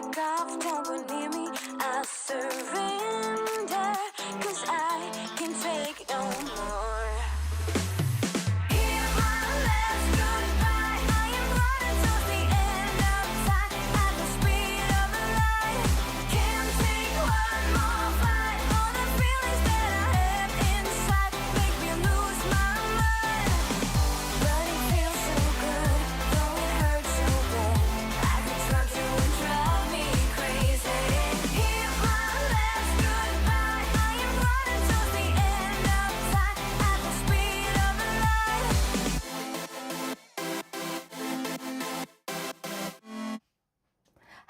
back off, don't go near me. I surrender, 'cause I can take no more. Hear my last goodbye. I am running towards the end of time at the speed of light. Can't take one more fight. All the feelings that I have inside make me lose my mind. But it feels so good, though it hurts so bad. I could drug you and drive me crazy. Hear my last goodbye. I am running towards the end of time at the speed of light.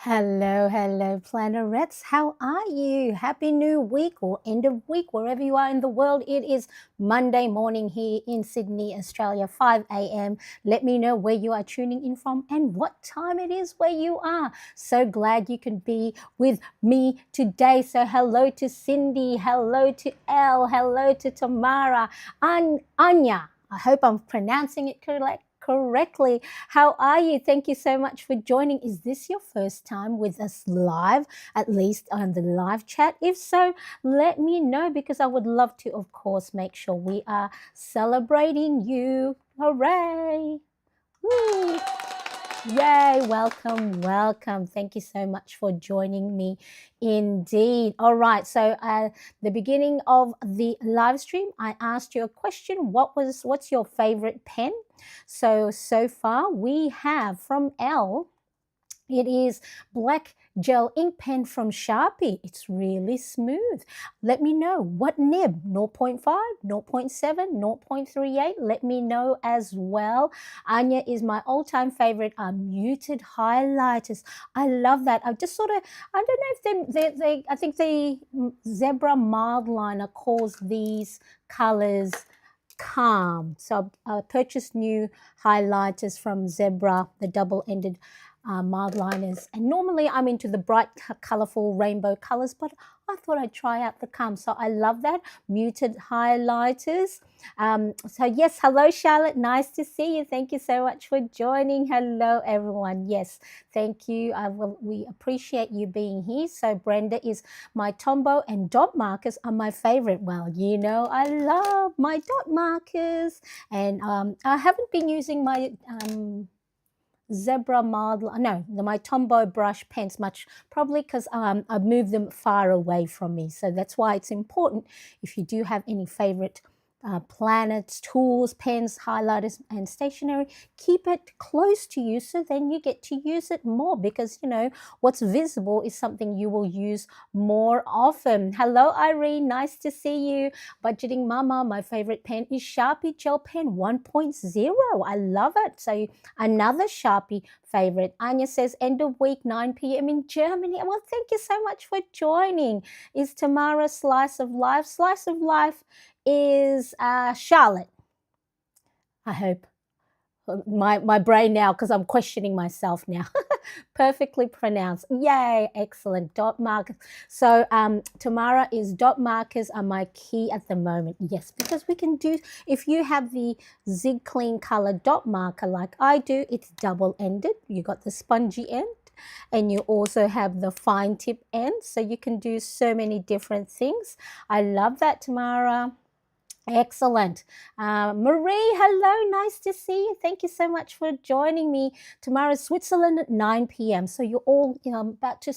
Hello, Plannerets. How are you? Happy new week or end of week, wherever you are in the world. It is Monday morning here in Sydney, Australia, 5 a.m. Let me know where you are tuning in from and what time it is where you are. So glad you can be with me today. So hello to Cindy, hello to Elle, hello to Tamara, Anya. I hope I'm pronouncing it correctly. How are you? Thank you so much for joining. Is this your first time with us live, at least on the live chat? If so, let me know, because I would love to, of course, make sure we are celebrating you. Hooray! Woo! Yay, welcome. Thank you so much for joining me indeed. All right, so the beginning of the live stream, I asked you a question. What's your favorite pen? So far we have from Elle, it is black gel ink pen from Sharpie. It's really smooth. Let me know what nib, 0.5, 0.7, 0.38. Let me know as well. Anya is my all-time favorite, muted highlighters. I love that. I just sort of, I don't know if I think the Zebra mild liner calls these colors calm. So I purchased new highlighters from Zebra, the double-ended mild liners, and normally I'm into the bright colorful rainbow colors, but I thought I'd try out the calm. So I love that muted highlighters. So yes, hello Charlotte, nice to see you. Thank you so much for joining. Hello everyone. Yes, thank you. We appreciate you being here. So Brenda is my Tombow, and dot markers are my favorite. Well, you know I love my dot markers, and I haven't been using my Zebra mild, no, my Tombow brush pens much, probably because I've moved them far away from me. So that's why it's important, if you do have any favorite planets, tools, pens, highlighters, and stationery, keep it close to you, so then you get to use it more, because you know what's visible is something you will use more often. Hello Irene, nice to see you. Budgeting Mama, my favorite pen is Sharpie Gel Pen 1.0. I love it. So another Sharpie favorite. Anya says end of week 9 p.m. in Germany. Well, thank you so much for joining. Is Tamara Slice of Life? Slice of Life is Charlotte. I hope. My brain now, because I'm questioning myself now. Perfectly pronounced. Yay, excellent. Dot markers. So Tamara is dot markers are my key at the moment. Yes, because we can do, if you have the Zig Clean color dot marker like I do, it's double-ended. You got the spongy end, and you also have the fine tip end. So you can do so many different things. I love that, Tamara. Excellent. Marie, hello, nice to see you. Thank you so much for joining me. Tomorrow, Switzerland at 9 p.m. So you're all about to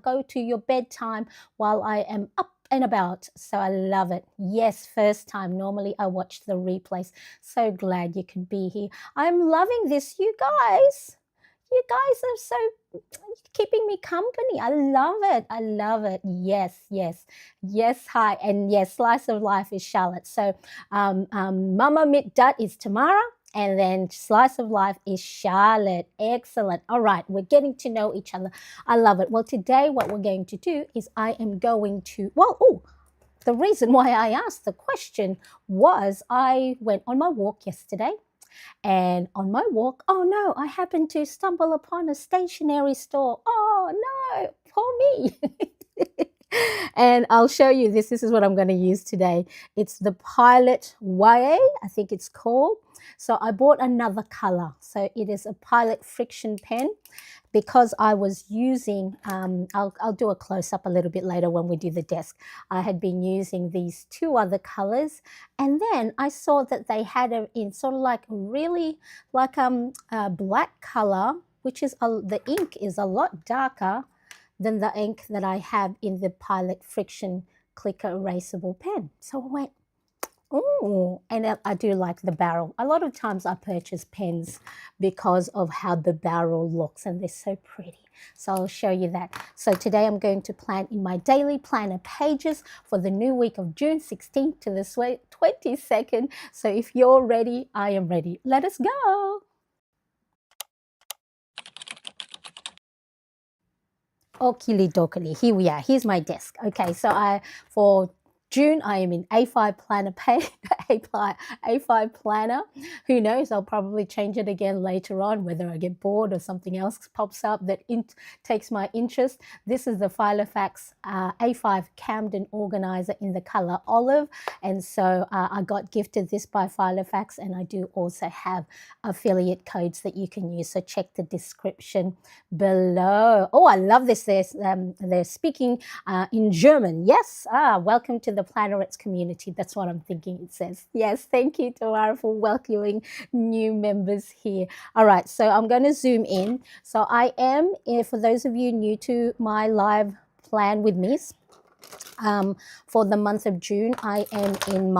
go to your bedtime while I am up and about. So I love it. Yes, first time. Normally I watch the replays. So glad you can be here. I'm loving this, you guys. You guys are so keeping me company. I love it. Yes. Hi, and yes, Slice of Life is Charlotte. So Mama Mitdut is Tamara, and then Slice of Life is Charlotte. Excellent. All right, we're getting to know each other. I love it. Well, today what we're going to do is I am going to, the reason why I asked the question was I went on my walk yesterday. And on my walk, oh no, I happened to stumble upon a stationery store. Oh no, poor me. And I'll show you this. This is what I'm going to use today. It's the Pilot YA, I think it's called. So I bought another color. So it is a Pilot friction pen because I was using, I'll do a close-up a little bit later when we do the desk. I had been using these two other colors, and then I saw that they had a in sort of like really like a black color, which is the ink is a lot darker than the ink that I have in the Pilot friction clicker erasable pen. So I went, oh, and I do like the barrel. A lot of times I purchase pens because of how the barrel looks, and they're so pretty. So I'll show you that. So today I'm going to plan in my daily planner pages for the new week of June 16th to the 22nd. So if you're ready, I am ready. Let us go. Okili dokili, here we are. Here's my desk. Okay, so for June, I am in A5 planner A5 planner. Who knows? I'll probably change it again later on, whether I get bored or something else pops up that takes my interest. This is the Filofax A5 Camden organizer in the color olive. And so I got gifted this by Filofax, and I do also have affiliate codes that you can use. So check the description below. Oh, I love this. They're speaking in German. Yes. Welcome to the Plannerets community. That's what I'm thinking it says. Yes. Thank you, Tamara, for welcoming new members here. All right. So I'm going to zoom in. So I am, for those of you new to my live plan with me, for the month of June, I am in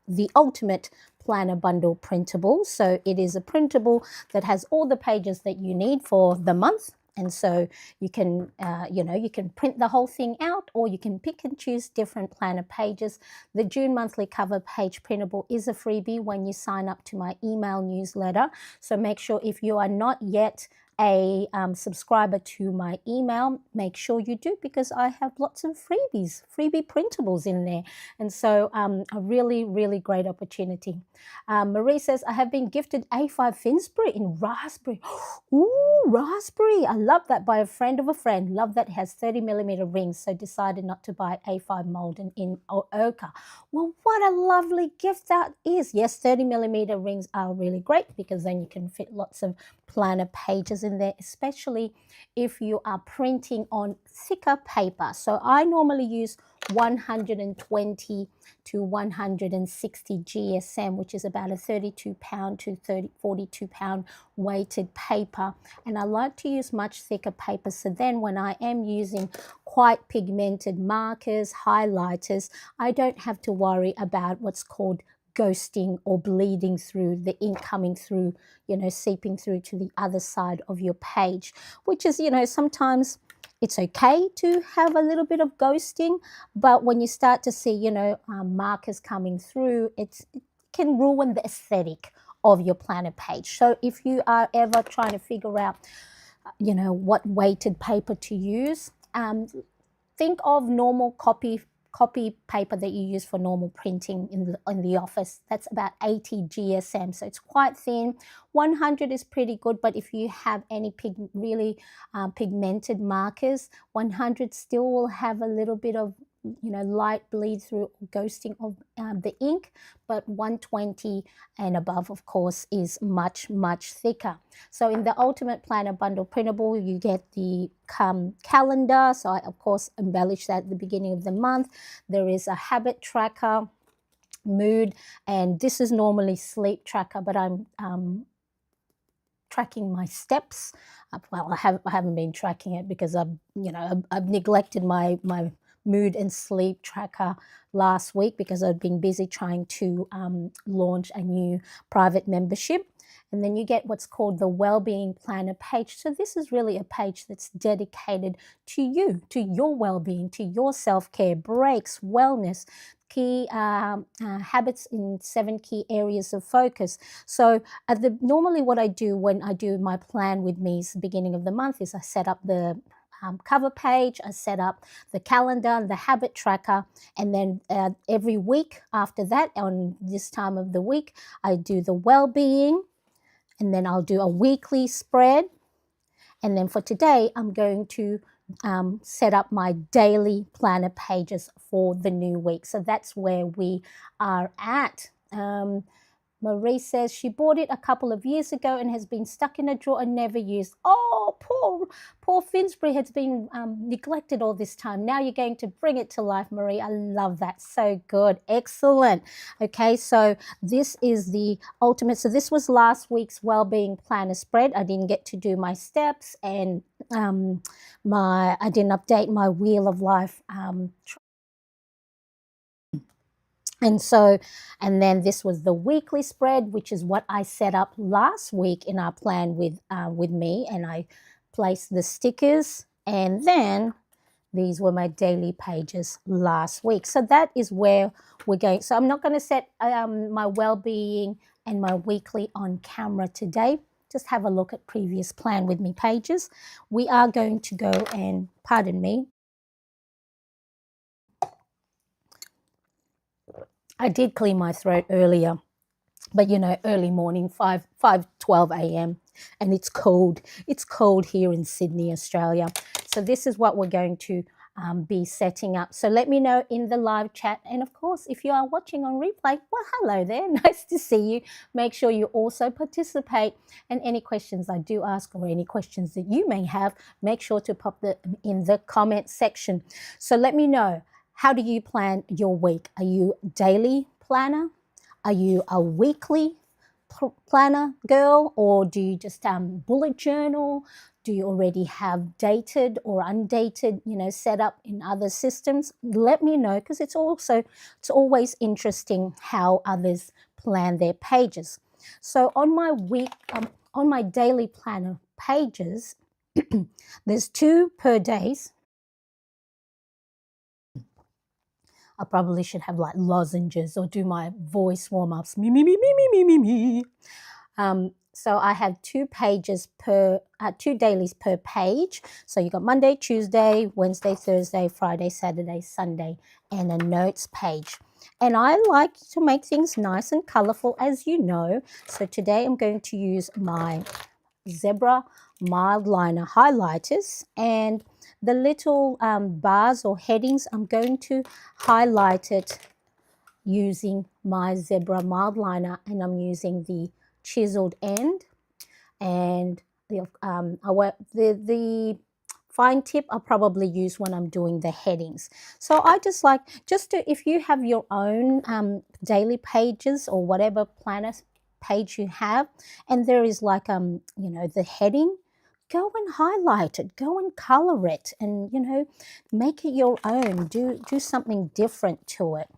the ultimate planner bundle printable. So it is a printable that has all the pages that you need for the month. And so you can, you can print the whole thing out, or you can pick and choose different planner pages. The June monthly cover page printable is a freebie when you sign up to my email newsletter. So make sure, if you are not yet a subscriber to my email, make sure you do, because I have lots of freebie printables in there. And so a really, really great opportunity. Marie says, I have been gifted A5 Finsbury in raspberry. Ooh, raspberry. I love that, by a friend of a friend. Love that. It has 30mm rings, so decided not to buy A5 mold in ochre. Well, what a lovely gift that is. Yes, 30mm rings are really great, because then you can fit lots of planner pages in there, especially if you are printing on thicker paper. So I normally use 120 to 160 GSM, which is about a 32-pound to 42-pound weighted paper. And I like to use much thicker paper, so then when I am using quite pigmented markers, highlighters, I don't have to worry about what's called ghosting or bleeding through, the ink coming through, seeping through to the other side of your page, which is, sometimes it's okay to have a little bit of ghosting, but when you start to see, markers coming through, it can ruin the aesthetic of your planner page. So if you are ever trying to figure out, what weighted paper to use, think of normal copy paper that you use for normal printing in the office. That's about 80 GSM, so it's quite thin. 100 is pretty good, but if you have any really pigmented markers, 100 still will have a little bit of light bleed through, ghosting of the ink, but 120 and above, of course, is much, much thicker. So in the Ultimate Planner Bundle Printable, you get the calendar. So I, of course, embellish that at the beginning of the month. There is a habit tracker, mood, and this is normally sleep tracker, but I'm tracking my steps. Well, I haven't been tracking it because I've neglected my mood and sleep tracker last week because I've been busy trying to launch a new private membership. And then you get what's called the Wellbeing Planner page. So this is really a page that's dedicated to you, to your well-being, to your self-care, breaks, wellness, key habits in 7 key areas of focus. So normally what I do when I do my plan with me is the beginning of the month is I set up the cover page, I set up the calendar, the habit tracker, and then every week after that, on this time of the week, I do the well-being, and then I'll do a weekly spread. And then for today, I'm going to set up my daily planner pages for the new week. So that's where we are at. Marie says she bought it a couple of years ago and has been stuck in a drawer and never used. Oh, poor Finsbury has been neglected all this time. Now you're going to bring it to life, Marie. I love that. So good. Excellent. Okay, so this is the ultimate. So this was last week's well-being planner spread. I didn't get to do my steps, and I didn't update my Wheel of Life and then this was the weekly spread, which is what I set up last week in our plan with me, and I placed the stickers, and then these were my daily pages last week. So that is where we're going. So I'm not going to set my well-being and my weekly on camera today. Just have a look at previous plan with me pages. We are going to go and, pardon me, I did clear my throat earlier, but you know, early morning, 5:12 a.m. and it's cold. It's cold here in Sydney, Australia. So this is what we're going to be setting up. So let me know in the live chat. And of course, if you are watching on replay, well, hello there. Nice to see you. Make sure you also participate. And any questions I do ask or any questions that you may have, make sure to pop them in the comment section. So let me know. How do you plan your week? Are you a daily planner? Are you a weekly planner girl, or do you just bullet journal? Do you already have dated or undated, set up in other systems? Let me know, because it's always interesting how others plan their pages. So on my daily planner pages, there's 2 per days. I probably should have like lozenges or do my voice warm-ups. Me, me, me, me, me, me, me, me. So I have 2 pages per, 2 dailies per page. So you got Monday, Tuesday, Wednesday, Thursday, Friday, Saturday, Sunday, and a notes page. And I like to make things nice and colorful, as you know. So today I'm going to use my Zebra mild liner highlighters, and the little bars or headings, I'm going to highlight it using my Zebra mild liner, and I'm using the chiseled end, and the fine tip I'll probably use when I'm doing the headings. So I just like, if you have your own daily pages or whatever planner page you have, and there is like the heading, go and highlight it, go and color it, and make it your own. Do something different to it.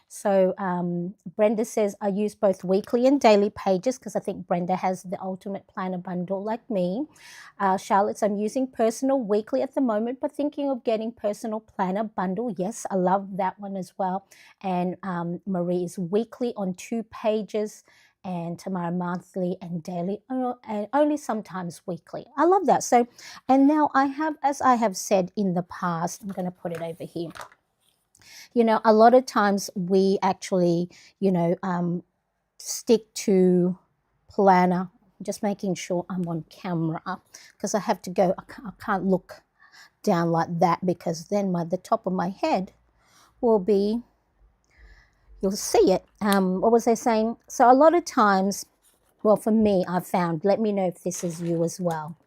So Brenda says, I use both weekly and daily pages, because I think Brenda has the ultimate planner bundle like me. Charlotte, I'm using personal weekly at the moment, but thinking of getting personal planner bundle. Yes, I love that one as well. And Marie is weekly on 2 pages, and Tamara monthly and daily, and only sometimes weekly. I love that. So, and now I have, as I have said in the past, I'm going to put it over here. A lot of times we actually, stick to planner. Just making sure I'm on camera, because I have to go, I can't look down like that, because then the top of my head will be, you'll see it. What was I saying? So a lot of times, well, for me, I've found, let me know if this is you as well.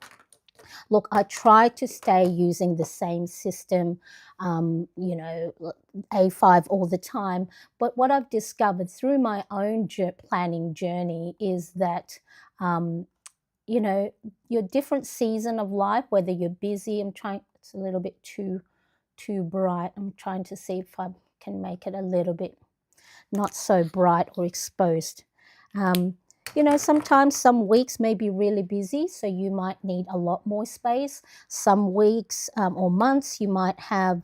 Look, I try to stay using the same system, A5 all the time. But what I've discovered through my own planning journey is that, your different season of life, whether you're busy, it's a little bit too bright. I'm trying to see if I can make it a little bit not so bright or exposed. Sometimes some weeks may be really busy, so you might need a lot more space. Some weeks or months you might have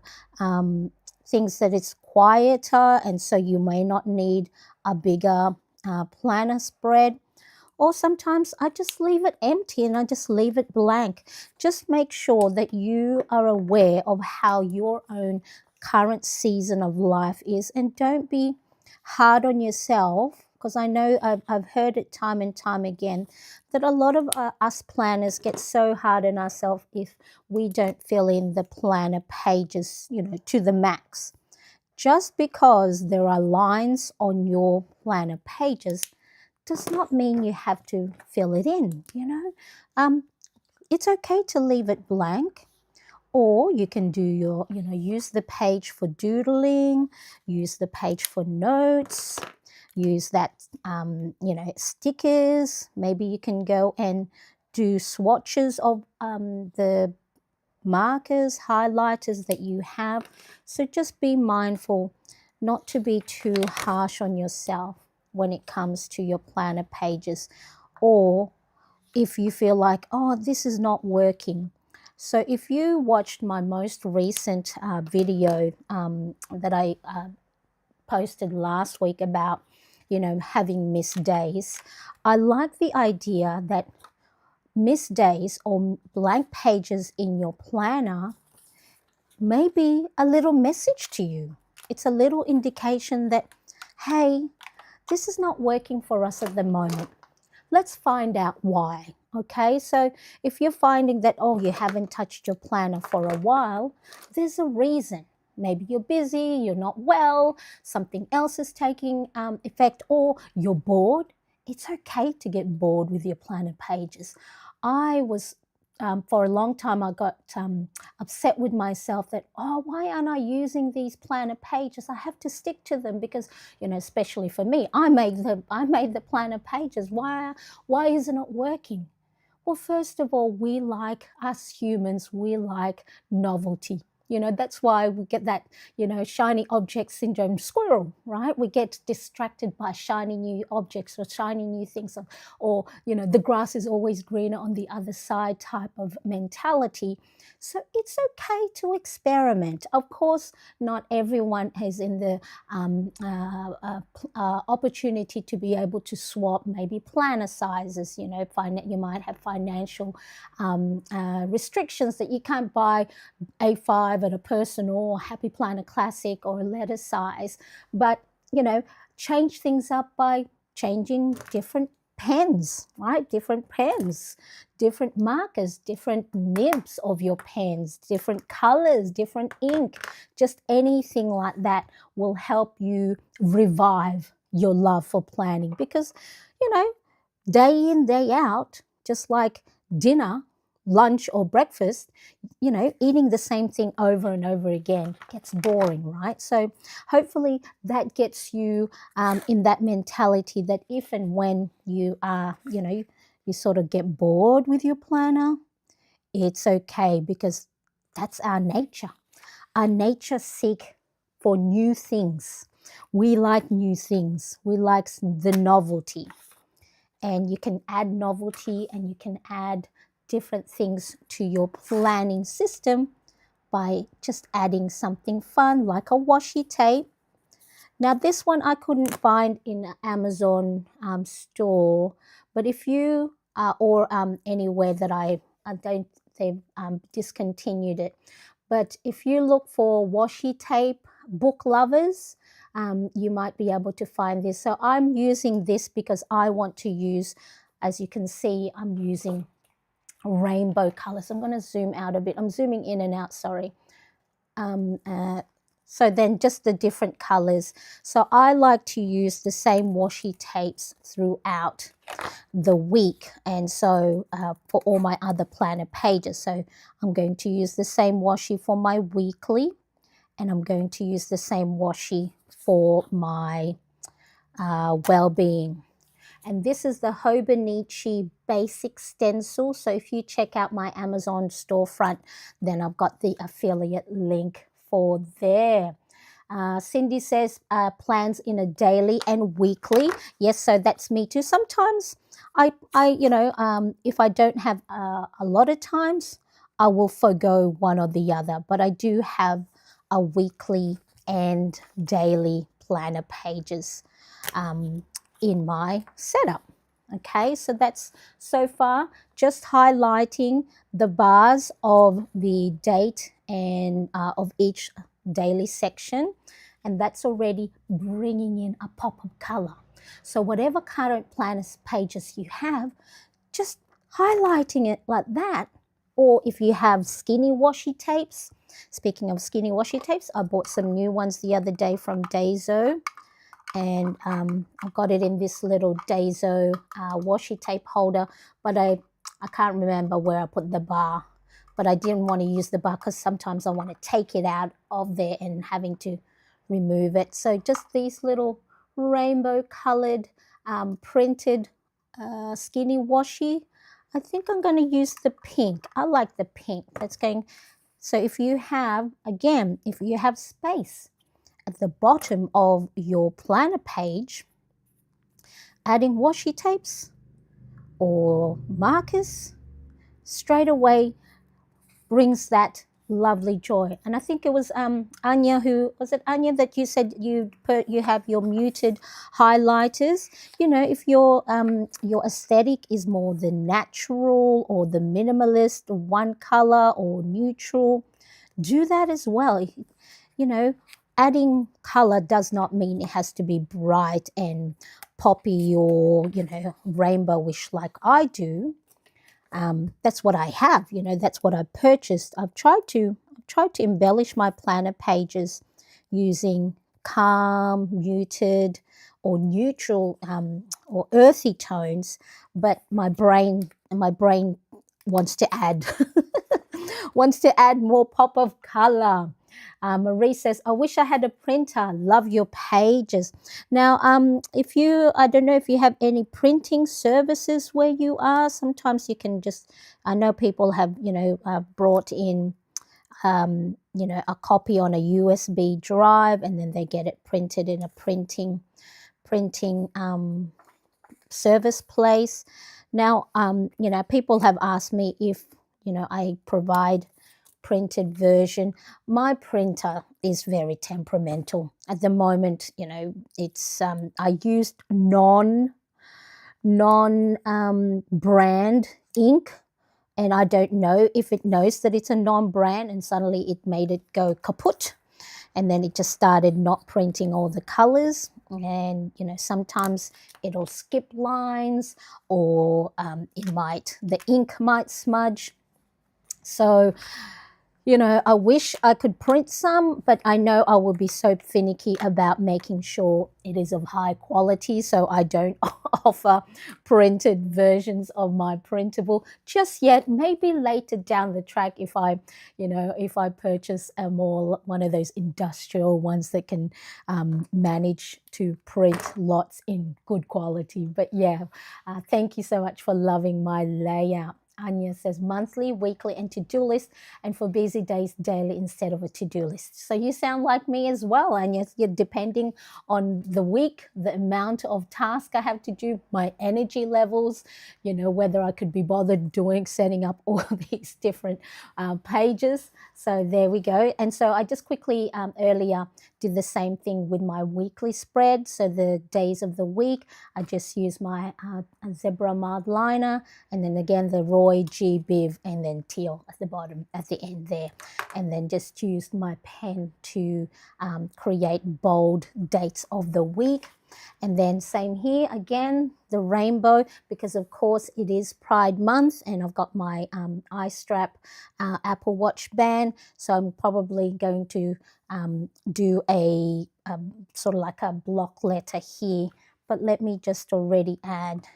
things that it's quieter, and so you may not need a bigger planner spread. Or sometimes I just leave it empty and I just leave it blank. Just make sure that you are aware of how your own current season of life is, and don't be hard on yourself, because I know I've heard it time and time again that a lot of us planners get so hard on ourselves if we don't fill in the planner pages, to the max. Just because there are lines on your planner pages does not mean you have to fill it in. It's okay to leave it blank, or you can do use the page for doodling, use the page for notes, use that, stickers. Maybe you can go and do swatches of the markers, highlighters that you have. So just be mindful not to be too harsh on yourself when it comes to your planner pages, or if you feel like, oh, this is not working. So if you watched my most recent video that I posted last week about, having missed days, I like the idea that missed days or blank pages in your planner may be a little message to you. It's a little indication that, hey, this is not working for us at the moment. Let's find out why. Okay, so if you're finding that, oh, you haven't touched your planner for a while, there's a reason. Maybe you're busy, you're not well, something else is taking effect, or you're bored. It's okay to get bored with your planner pages. I was, for a long time, I got upset with myself that, oh, why aren't I using these planner pages? I have to stick to them because, especially for me, I made the planner pages. Why isn't it working? Well, first of all, us humans, we like novelty. That's why we get that, shiny object syndrome, squirrel, right? We get distracted by shiny new objects or shiny new things, or the grass is always greener on the other side type of mentality. So it's okay to experiment. Of course, not everyone is in the opportunity to be able to swap maybe planner sizes. You might have financial restrictions that you can't buy A5 at a personal or Happy Planner Classic or a letter size, but change things up by changing different pens, right? Different pens, different markers, different nibs of your pens, different colors, different ink. Just anything like that will help you revive your love for planning, because day in, day out, just like dinner, lunch or breakfast, eating the same thing over and over again gets boring, right? So hopefully that gets you in that mentality that if and when you are, you sort of get bored with your planner, it's okay, because that's our nature. Our nature seek for new things. We like new things. We like the novelty. And you can add novelty and you can add different things to your planning system by just adding something fun like a washi tape. Now this one I couldn't find in Amazon store, but if you or anywhere that I don't, they've discontinued it. But if you look for washi tape, book lovers, you might be able to find this. So I'm using this because I want to use, as you can see, I'm using rainbow colors. I'm going to zoom out a bit. I'm zooming in and out, sorry. So then just the different colors. So I like to use the same washi tapes throughout the week, and so for all my other planner pages. So I'm going to use the same washi for my weekly, and I'm going to use the same washi for my well-being. And this is the Hobonichi Basic Stencil. So if you check out my Amazon storefront, then I've got the affiliate link for there. Cindy says plans in a daily and weekly. Yes, so that's me too. Sometimes if I don't have a lot of times, I will forgo one or the other. But I do have a weekly and daily planner pages in my setup. Okay, so that's so far just highlighting the bars of the date and of each daily section, and that's already bringing in a pop of color. So whatever current planner pages you have, just highlighting it like that. Or if you have skinny washi tapes, speaking of skinny washi tapes, I bought some new ones the other day from Daiso, and I got it in this little Daiso washi tape holder, but I can't remember where I put the bar, but I didn't want to use the bar because sometimes I want to take it out of there and having to remove it. So just these little rainbow colored printed skinny washi. I think I'm going to use the pink. I like the pink. That's going. So if you have, again, if you have space at the bottom of your planner page, adding washi tapes or markers straight away brings that lovely joy. And I think it was Anya, who was it, Anya, that you said you have your muted highlighters. You know, if your aesthetic is more the natural or the minimalist, one color or neutral, do that as well. You know, adding color does not mean it has to be bright and poppy or, you know, rainbowish like I do. That's what I have, you know, that's what I purchased. I've tried to embellish my planner pages using calm, muted, or neutral or earthy tones, but my brain wants to add wants to add more pop of color. Marie says, I wish I had a printer. Love your pages. Now, if you, I don't know if you have any printing services where you are. Sometimes you can just, I know people have, you know, brought in, you know, a copy on a USB drive, and then they get it printed in a printing service place. Now, you know, people have asked me if, you know, I provide printed version. My printer is very temperamental at the moment. You know, it's I used non brand ink, and I don't know if it knows that it's a non-brand, and suddenly it made it go kaput, and then it just started not printing all the colors. And you know, sometimes it'll skip lines, or the ink might smudge. So, you know, I wish I could print some, but I know I will be so finicky about making sure it is of high quality, so I don't offer printed versions of my printable just yet. Maybe later down the track, if I, you know, if I purchase a more one of those industrial ones that can manage to print lots in good quality. But yeah, thank you so much for loving my layout. Anya says monthly, weekly, and to-do list, and for busy days, daily instead of a to-do list. So you sound like me as well, Anya. You're depending on the week, the amount of task I have to do, my energy levels, you know, whether I could be bothered setting up all these different pages. So there we go. And so I just quickly earlier did the same thing with my weekly spread. So the days of the week, I just use my zebra mild liner, and then again the Roy G Biv, and then teal at the bottom, at the end there, and then just used my pen to create bold dates of the week. And then same here again, the rainbow, because of course it is Pride Month, and I've got my eye strap Apple Watch band, so I'm probably going to do a sort of like a block letter here. But let me just already add.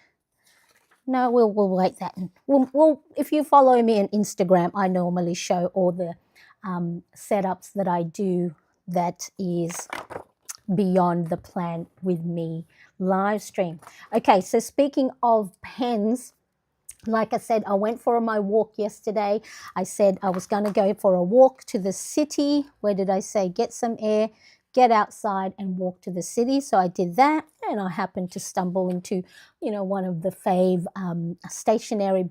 No, we'll wait that. We'll if you follow me on Instagram, I normally show all the setups that I do that is beyond the Plan with Me live stream. Okay, so speaking of pens, like I said, I went for my walk yesterday. I said I was going to go for a walk to the city. Where did I say? Get some air, get outside and walk to the city. So I did that, and I happened to stumble into, you know, one of the fave stationery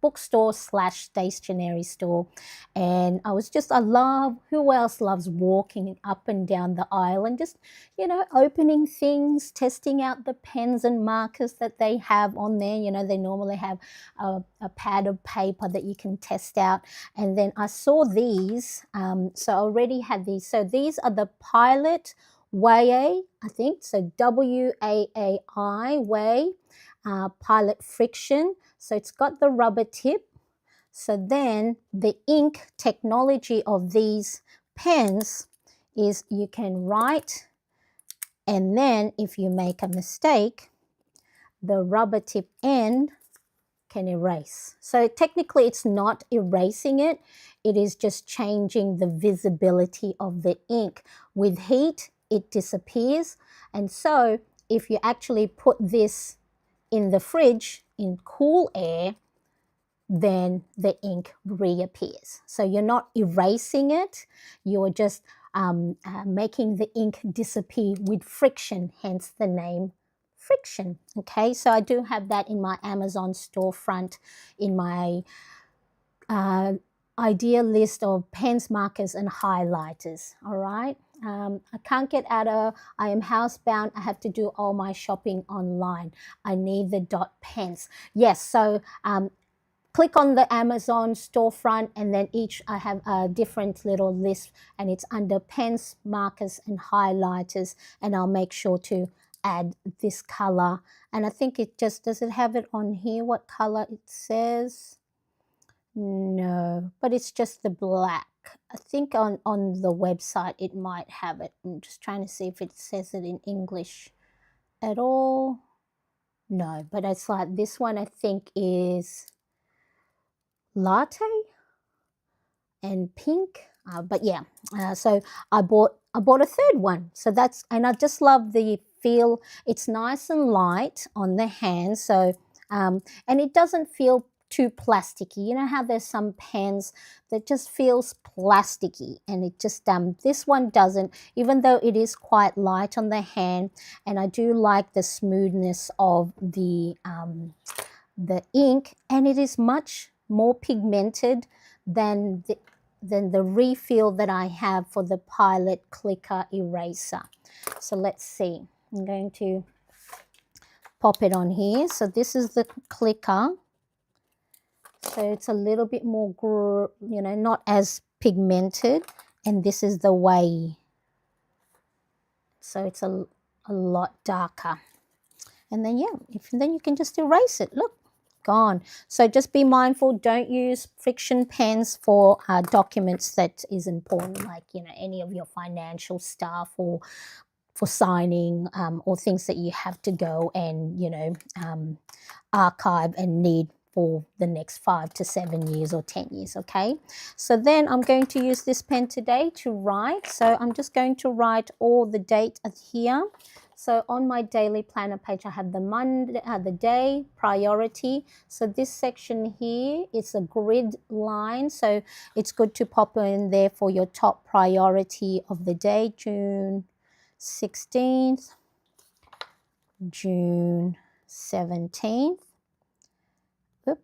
bookstore slash stationery store. And I love, who else loves walking up and down the aisle and just, you know, opening things, testing out the pens and markers that they have on there. You know, they normally have a pad of paper that you can test out. And then I saw these, so I already had these. So these are the Pilot Waai, I think, so WAAI, Way, Pilot Friction. So it's got the rubber tip. So then the ink technology of these pens is you can write, and then if you make a mistake, the rubber tip end can erase. So technically it's not erasing it, it is just changing the visibility of the ink. With heat, it disappears. And so if you actually put this in the fridge in cool air, then the ink reappears. So you're not erasing it, you're just making the ink disappear with friction, hence the name friction. Okay, so I do have that in my Amazon storefront in my idea list of pens, markers, and highlighters. All right. I can't get out of, I am housebound. I have to do all my shopping online. I need the dot pens. Yes, so click on the Amazon storefront, and then each I have a different little list, and it's under pens, markers, and highlighters, and I'll make sure to add this color. And I think it just, does it have it on here what color it says? No, but it's just the black. I think on the website it might have it. I'm just trying to see if it says it in English at all. No, but it's like this one I think is latte and pink, but yeah, so I bought a third one. So that's, and I just love the feel. It's nice and light on the hand, so and it doesn't feel too plasticky. You know how there's some pens that just feels plasticky, and it just this one doesn't, even though it is quite light on the hand. And I do like the smoothness of the ink, and it is much more pigmented than the refill that I have for the Pilot Clicker Eraser. So let's see. I'm going to pop it on here. So this is the clicker. So it's a little bit more, not as pigmented. And this is the way. So it's a lot darker. And then, yeah, then you can just erase it. Look, gone. So just be mindful, don't use friction pens for documents that is important, like any of your financial stuff, or for signing, or things that you have to go and archive and need for the next 5 to 7 years or 10 years. Okay, so then I'm going to use this pen today to write. So I'm just going to write all the date here. So on my daily planner page, I have the Monday, the day, priority. So this section here is a grid line. So it's good to pop in there for your top priority of the day. June 16th, June 17th,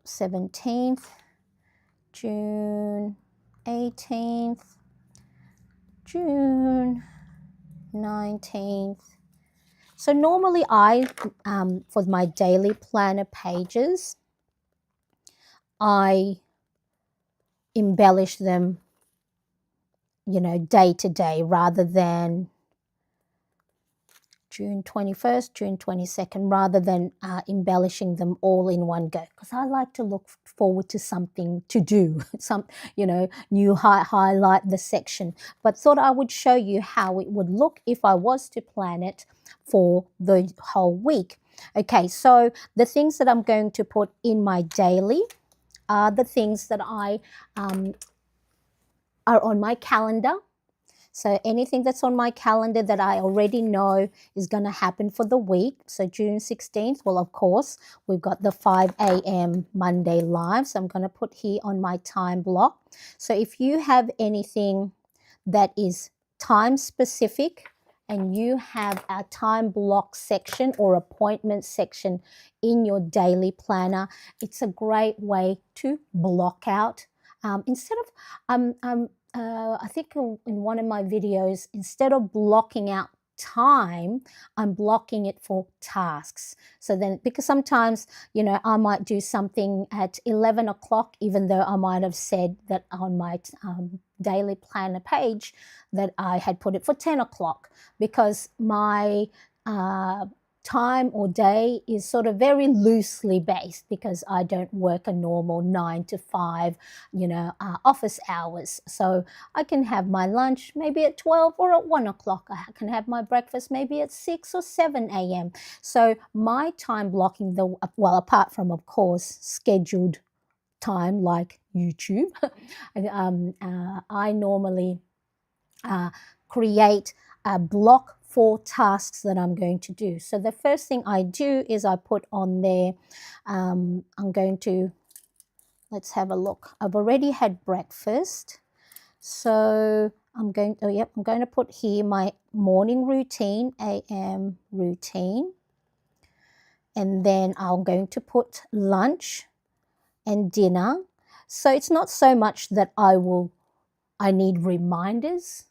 17th, June 18th, June 19th. So normally for my daily planner pages, I embellish them, day to day, rather than June 21st, June 22nd, rather than embellishing them all in one go, because I like to look forward to something to do, new highlight the section. But thought I would show you how it would look if I was to plan it for the whole week. Okay, so the things that I'm going to put in my daily are the things that I are on my calendar. So anything that's on my calendar that I already know is going to happen for the week. So June 16th, well, of course, we've got the 5 a.m. Monday live. So I'm going to put here on my time block. So if you have anything that is time specific and you have a time block section or appointment section in your daily planner, it's a great way to block out. Instead of I think in one of my videos, instead of blocking out time, I'm blocking it for tasks. So then, because sometimes, I might do something at 11 o'clock, even though I might have said that on my daily planner page that I had put it for 10 o'clock, because my time or day is sort of very loosely based, because I don't work a normal 9 to 5, office hours. So I can have my lunch maybe at 12 or at 1 o'clock. I can have my breakfast maybe at 6 or 7 a.m. So my time blocking, apart from, of course, scheduled time like YouTube, I normally create a block for tasks that I'm going to do. So the first thing I do is I put on there, I'm going to, let's have a look. I've already had breakfast. So I'm going to put here my morning routine, AM routine. And then I'm going to put lunch and dinner. So it's not so much that I need reminders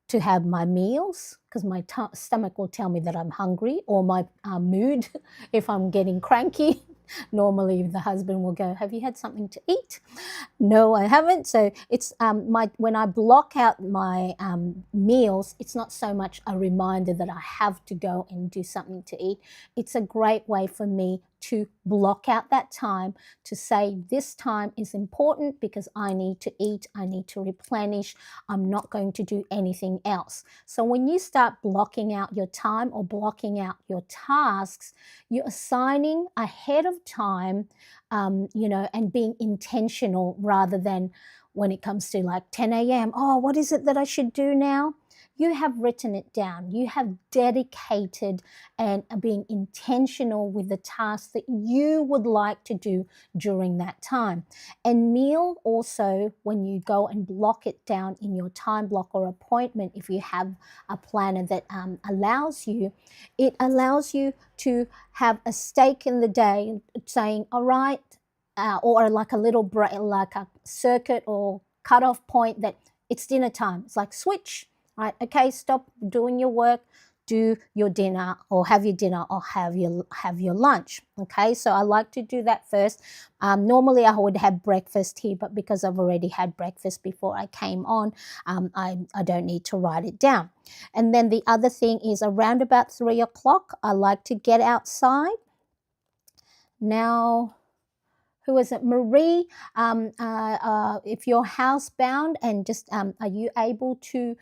to have my meals, because my stomach will tell me that I'm hungry, or my mood, if I'm getting cranky. Normally the husband will go, have you had something to eat? No, I haven't. So it's when I block out my meals, it's not so much a reminder that I have to go and do something to eat. It's a great way for me to block out that time, to say this time is important because I need to eat, I need to replenish, I'm not going to do anything else. So when you start blocking out your time or blocking out your tasks, you're assigning ahead of time, and being intentional, rather than when it comes to like 10 a.m. Oh, what is it that I should do now? You have written it down. You have dedicated and being intentional with the tasks that you would like to do during that time. And meal also, when you go and block it down in your time block or appointment, if you have a planner that allows you to have a stake in the day, saying, all right, or like a little break, like a circuit or cutoff point, that it's dinner time. It's like switch. Right, okay, stop doing your work, do your dinner, or have your dinner, or have your lunch. Okay, so I like to do that first. Normally I would have breakfast here, but because I've already had breakfast before I came on, I don't need to write it down. And then the other thing is, around about 3 o'clock, I like to get outside. Now, who is it? Marie, if you're housebound and just, are you able to,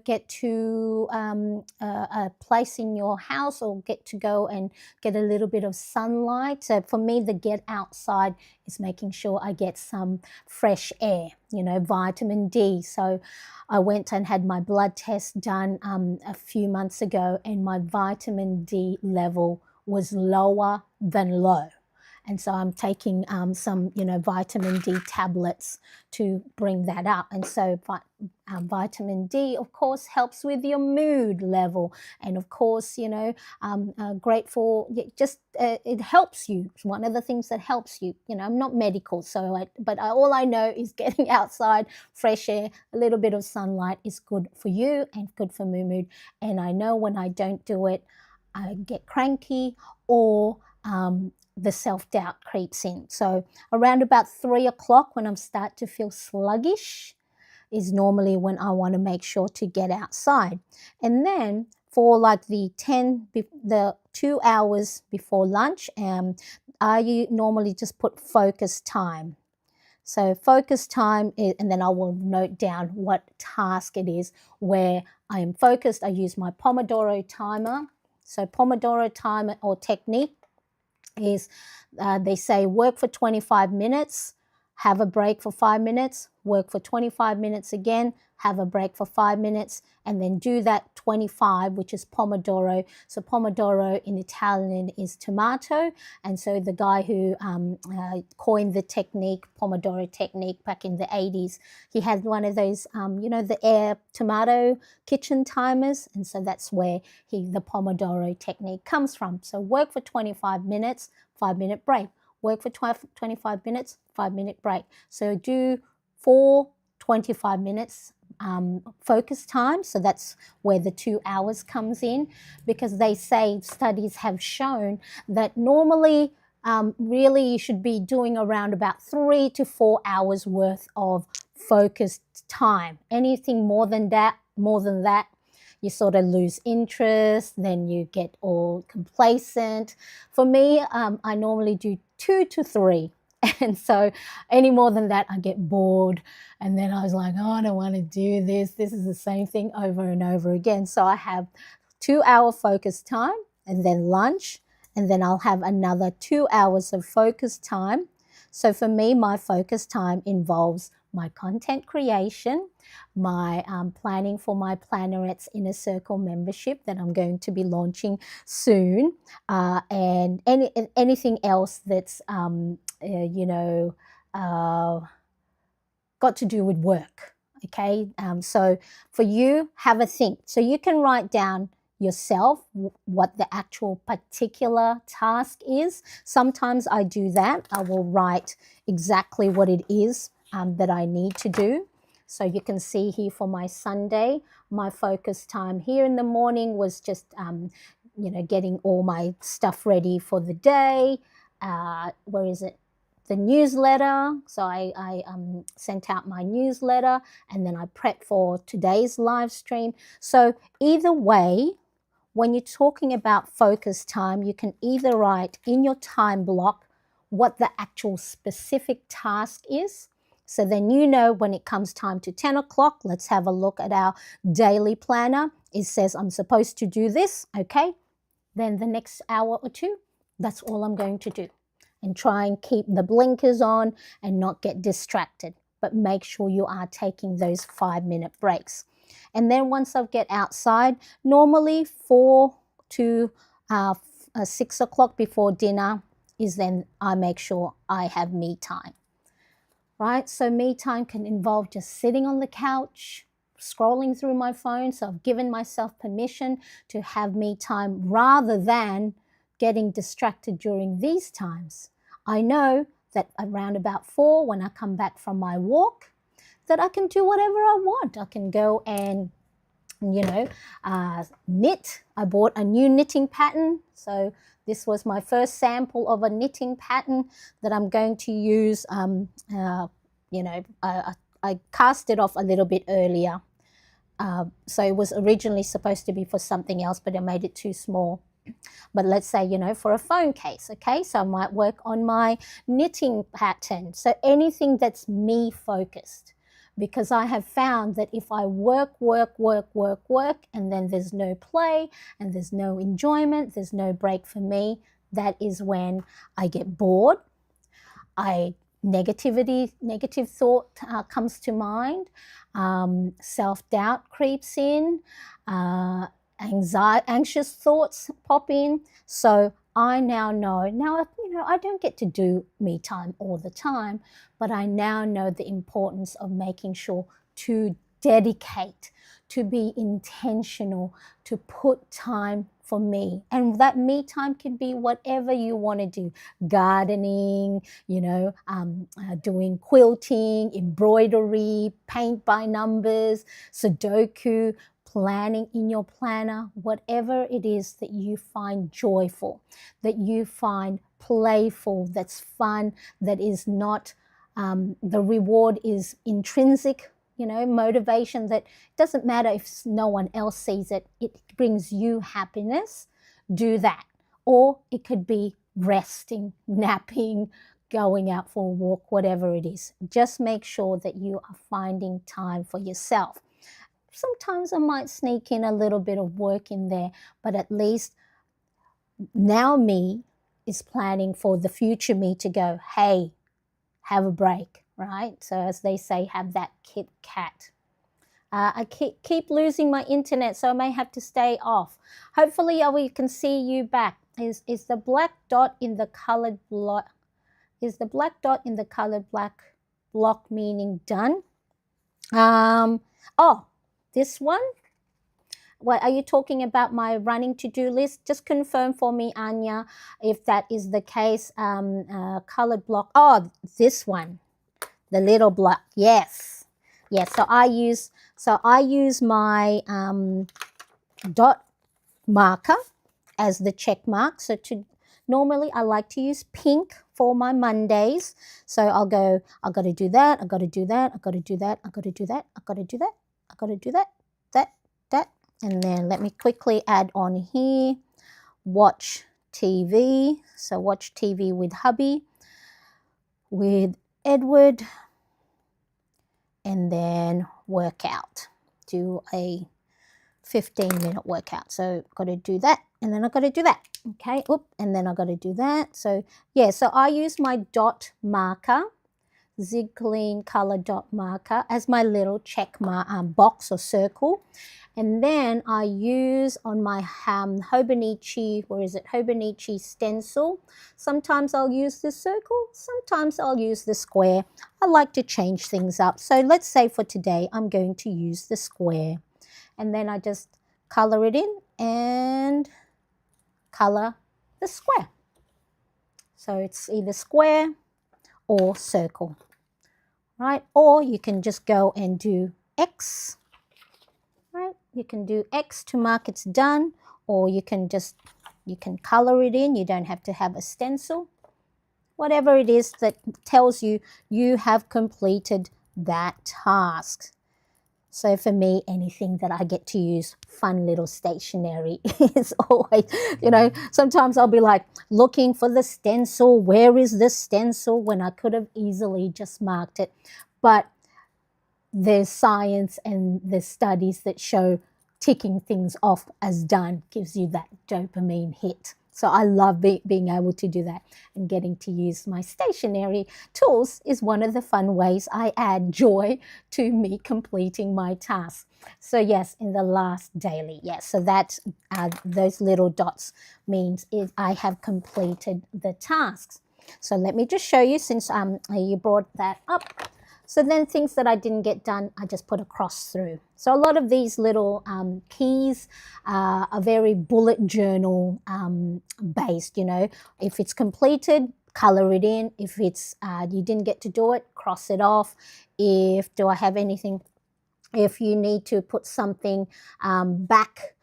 get to a place in your house, or get to go and get a little bit of sunlight? So for me, the get outside is making sure I get some fresh air, vitamin D. So I went and had my blood test done a few months ago, and my vitamin D level was lower than low. And so I'm taking some, vitamin D tablets to bring that up. And so vitamin D, of course, helps with your mood level. And of course, great for just, it helps you. It's one of the things that helps you. I'm not medical, but all I know is getting outside, fresh air, a little bit of sunlight is good for you and good for my mood. And I know when I don't do it, I get cranky, or the self-doubt creeps in. So around about 3 o'clock, when I start to feel sluggish, is normally when I want to make sure to get outside. And then for like the 2 hours before lunch, I normally just put focus time. So focus time and then I will note down what task it is where I am focused. I use my Pomodoro timer. So Pomodoro timer or technique is, they say, work for 25 minutes, have a break for 5 minutes, work for 25 minutes again, have a break for 5 minutes, and then do that 25, which is Pomodoro. So Pomodoro in Italian is tomato, and so the guy who coined the technique, Pomodoro technique, back in the 80s, he had one of those, the air tomato kitchen timers, and so that's where the Pomodoro technique comes from. So work for 25 minutes, 5-minute break. Work for 25 minutes, 5-minute break. So do 4 25 minutes, focus time. So that's where the 2 hours comes in, because they say studies have shown that normally really you should be doing around about 3 to 4 hours worth of focused time. Anything more than that, you sort of lose interest, then you get all complacent. For me, I normally do 2 to 3. And so any more than that, I get bored. And then I was like, oh, I don't want to do this. This is the same thing over and over again. So I have 2 hour focus time and then lunch. And then I'll have another 2 hours of focus time. So for me, my focus time involves my content creation, my planning for my Plannerettes Inner Circle membership that I'm going to be launching soon, and anything else that's, got to do with work. Okay, so for you, have a think. So you can write down yourself what the actual particular task is. Sometimes I do that. I will write exactly what it is that I need to do. So you can see here for my Sunday, my focus time here in the morning was just, getting all my stuff ready for the day. Where is it? The newsletter. So I sent out my newsletter, and then I prepped for today's live stream. So either way, when you're talking about focus time, you can either write in your time block what the actual specific task is. So then you know when it comes time to 10 o'clock, let's have a look at our daily planner. It says I'm supposed to do this, okay? Then the next hour or two, that's all I'm going to do. And try and keep the blinkers on and not get distracted. But make sure you are taking those 5-minute breaks. And then once I get outside, normally 4 to 6 o'clock before dinner is then I make sure I have me time. Right? So me time can involve just sitting on the couch, scrolling through my phone. So I've given myself permission to have me time rather than getting distracted during these times. I know that around about 4, when I come back from my walk, that I can do whatever I want. I can go and, knit. I bought a new knitting pattern. So this was my first sample of a knitting pattern that I'm going to use. I cast it off a little bit earlier. So it was originally supposed to be for something else, but I made it too small. But let's say, for a phone case, okay? So I might work on my knitting pattern. So anything that's me focused, because I have found that if I work, and then there's no play and there's no enjoyment, there's no break for me, that is when I get bored. Negative thought comes to mind. Self-doubt creeps in. Anxious thoughts pop in. So I now know, I don't get to do me time all the time, but I now know the importance of making sure to dedicate, to be intentional, to put time for me. And that me time can be whatever you want to do. Gardening, doing quilting, embroidery, paint by numbers, Sudoku, planning in your planner, whatever it is that you find joyful, that you find playful, that's fun, that is not, the reward is intrinsic, motivation, that doesn't matter if no one else sees it, it brings you happiness, do that. Or it could be resting, napping, going out for a walk, whatever it is. Just make sure that you are finding time for yourself. Sometimes I might sneak in a little bit of work in there, but at least now me is planning for the future me to go, hey, have a break, right? So as they say, have that Kit Kat. I keep losing my internet, so I may have to stay off. Hopefully we can see you back. Is the black dot in the colored block? Is the black dot in the colored black block meaning done? This one? What are you talking about, my running to-do list? Just confirm for me, Anya, if that is the case. Colored block. Oh, this one, the little block. Yes. Yeah, so I use my dot marker as the check mark. So normally I like to use pink for my Mondays. So I'll go, I've got to do that, I've got to do that, I've got to do that, I've got to do that, I've got to do that, I've got to do that, that. And then let me quickly add on here, watch TV. So watch TV with hubby, with Edward, and then workout. Do a 15-minute workout. So I've got to do that, and then I've got to do that. Okay, and then I've got to do that. So yeah, so I use my dot marker, Zig Clean color dot marker, as my little check box or circle. And then I use on my Hobonichi, Hobonichi stencil. Sometimes I'll use the circle, sometimes I'll use the square. I like to change things up. So let's say for today, I'm going to use the square. And then I just color it in and color the square. So it's either square or circle, right? Or you can just go and do X, right? You can do X to mark it's done, or you can color it in. You don't have to have a stencil. Whatever it is that tells you you have completed that task. So for me, anything that I get to use fun little stationery is always, sometimes I'll be like looking for the stencil. Where is the stencil? When I could have easily just marked it. But there's science and there's studies that show ticking things off as done gives you that dopamine hit. So I love being able to do that, and getting to use my stationery tools is one of the fun ways I add joy to me completing my tasks. So yes, in the last daily, yes. So that those little dots means I have completed the tasks. So let me just show you, since you brought that up. So then things that I didn't get done, I just put a cross through. So a lot of these little keys are very bullet journal based, If it's completed, color it in. If it's you didn't get to do it, cross it off. If you need to put something back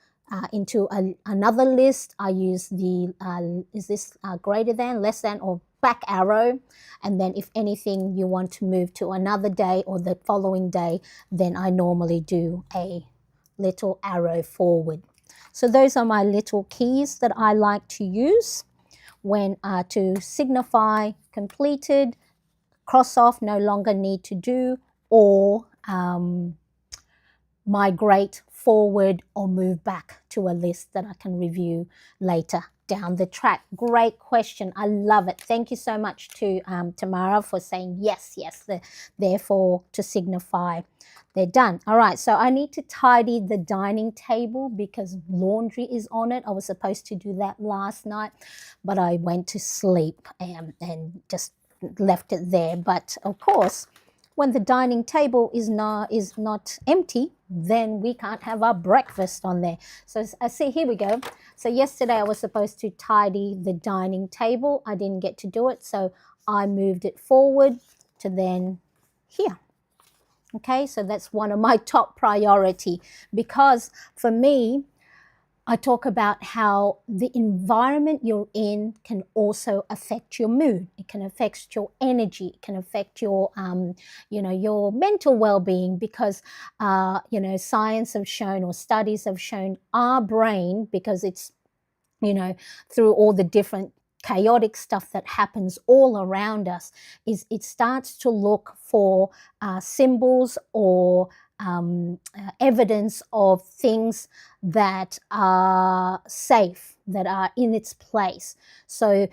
into another list, I use the, is this greater than, less than, or back arrow. And then if anything you want to move to another day or the following day, then I normally do a little arrow forward. So those are my little keys that I like to use when to signify completed, cross off, no longer need to do, or migrate forward or move back to a list that I can review later down the track. Great question. I love it. Thank you so much to Tamara for saying yes, therefore to signify they're done. All right, so I need to tidy the dining table because laundry is on it. I was supposed to do that last night, but I went to sleep and just left it there. But of course, when the dining table is not empty, then we can't have our breakfast on there. So I see, here we go. So yesterday I was supposed to tidy the dining table. I didn't get to do it, so I moved it forward to then here. Okay, so that's one of my top priority, because for me, I talk about how the environment you're in can also affect your mood. It can affect your energy. It can affect your, your mental well-being, because, science have shown, or studies have shown, our brain, because it's, through all the different chaotic stuff that happens all around us, is it starts to look for symbols or evidence of things that are safe, that are in its place. So,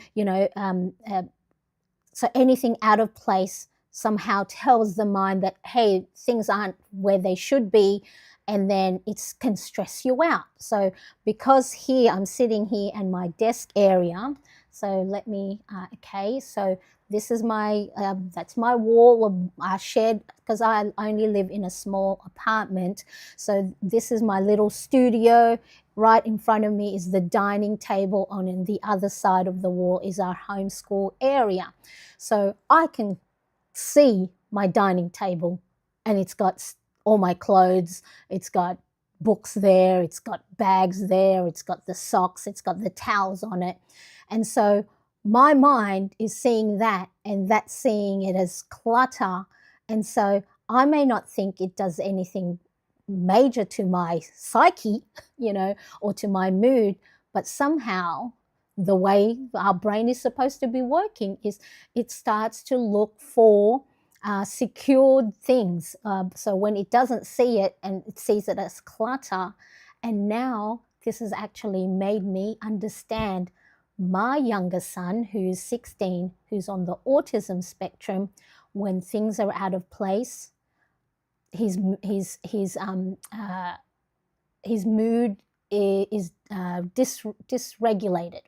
so anything out of place somehow tells the mind that, hey, things aren't where they should be, and then it can stress you out. So because here, I'm sitting here in my desk area, so let me, okay, so this is my, that's my wall of shared, because I only live in a small apartment. So this is my little studio. Right in front of me is the dining table. On the other side of the wall is our homeschool area. So I can see my dining table and it's got all my clothes, it's got books there, it's got bags there, it's got the socks, it's got the towels on it. And so my mind is seeing that, and that's seeing it as clutter. And so I may not think it does anything major to my psyche, or to my mood, but somehow the way our brain is supposed to be working is it starts to look for secured things. So when it doesn't see it and it sees it as clutter, and now this has actually made me understand my younger son, who's 16, who's on the autism spectrum. When things are out of place, his mood is dysregulated,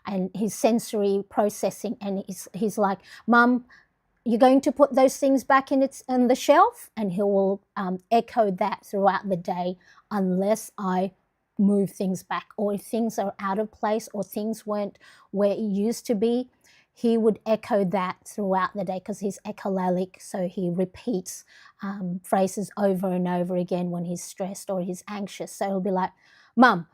and his sensory processing, and he's like, Mum, you're going to put those things back in the shelf, and he will echo that throughout the day unless I move things back, or if things are out of place or things weren't where it used to be, he would echo that throughout the day because he's echolalic, so he repeats phrases over and over again when he's stressed or he's anxious. So he'll be like, Mum,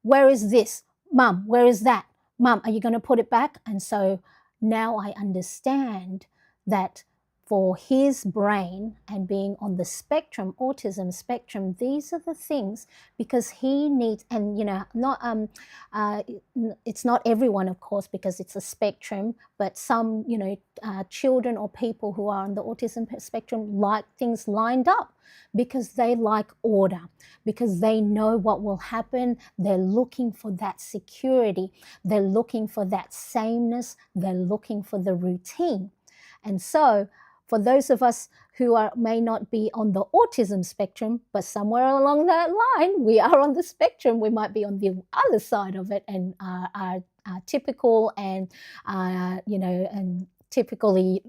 where is this? Mum, where is that? Mum, are you going to put it back? And so now I understand that for his brain, and being on the spectrum, autism spectrum, these are the things, because he needs, and it's not everyone, of course, because it's a spectrum, but some, children or people who are on the autism spectrum like things lined up because they like order, because they know what will happen. They're looking for that security. They're looking for that sameness. They're looking for the routine. And so for those of us who may not be on the autism spectrum, but somewhere along that line, we are on the spectrum. We might be on the other side of it and are typical and, and typically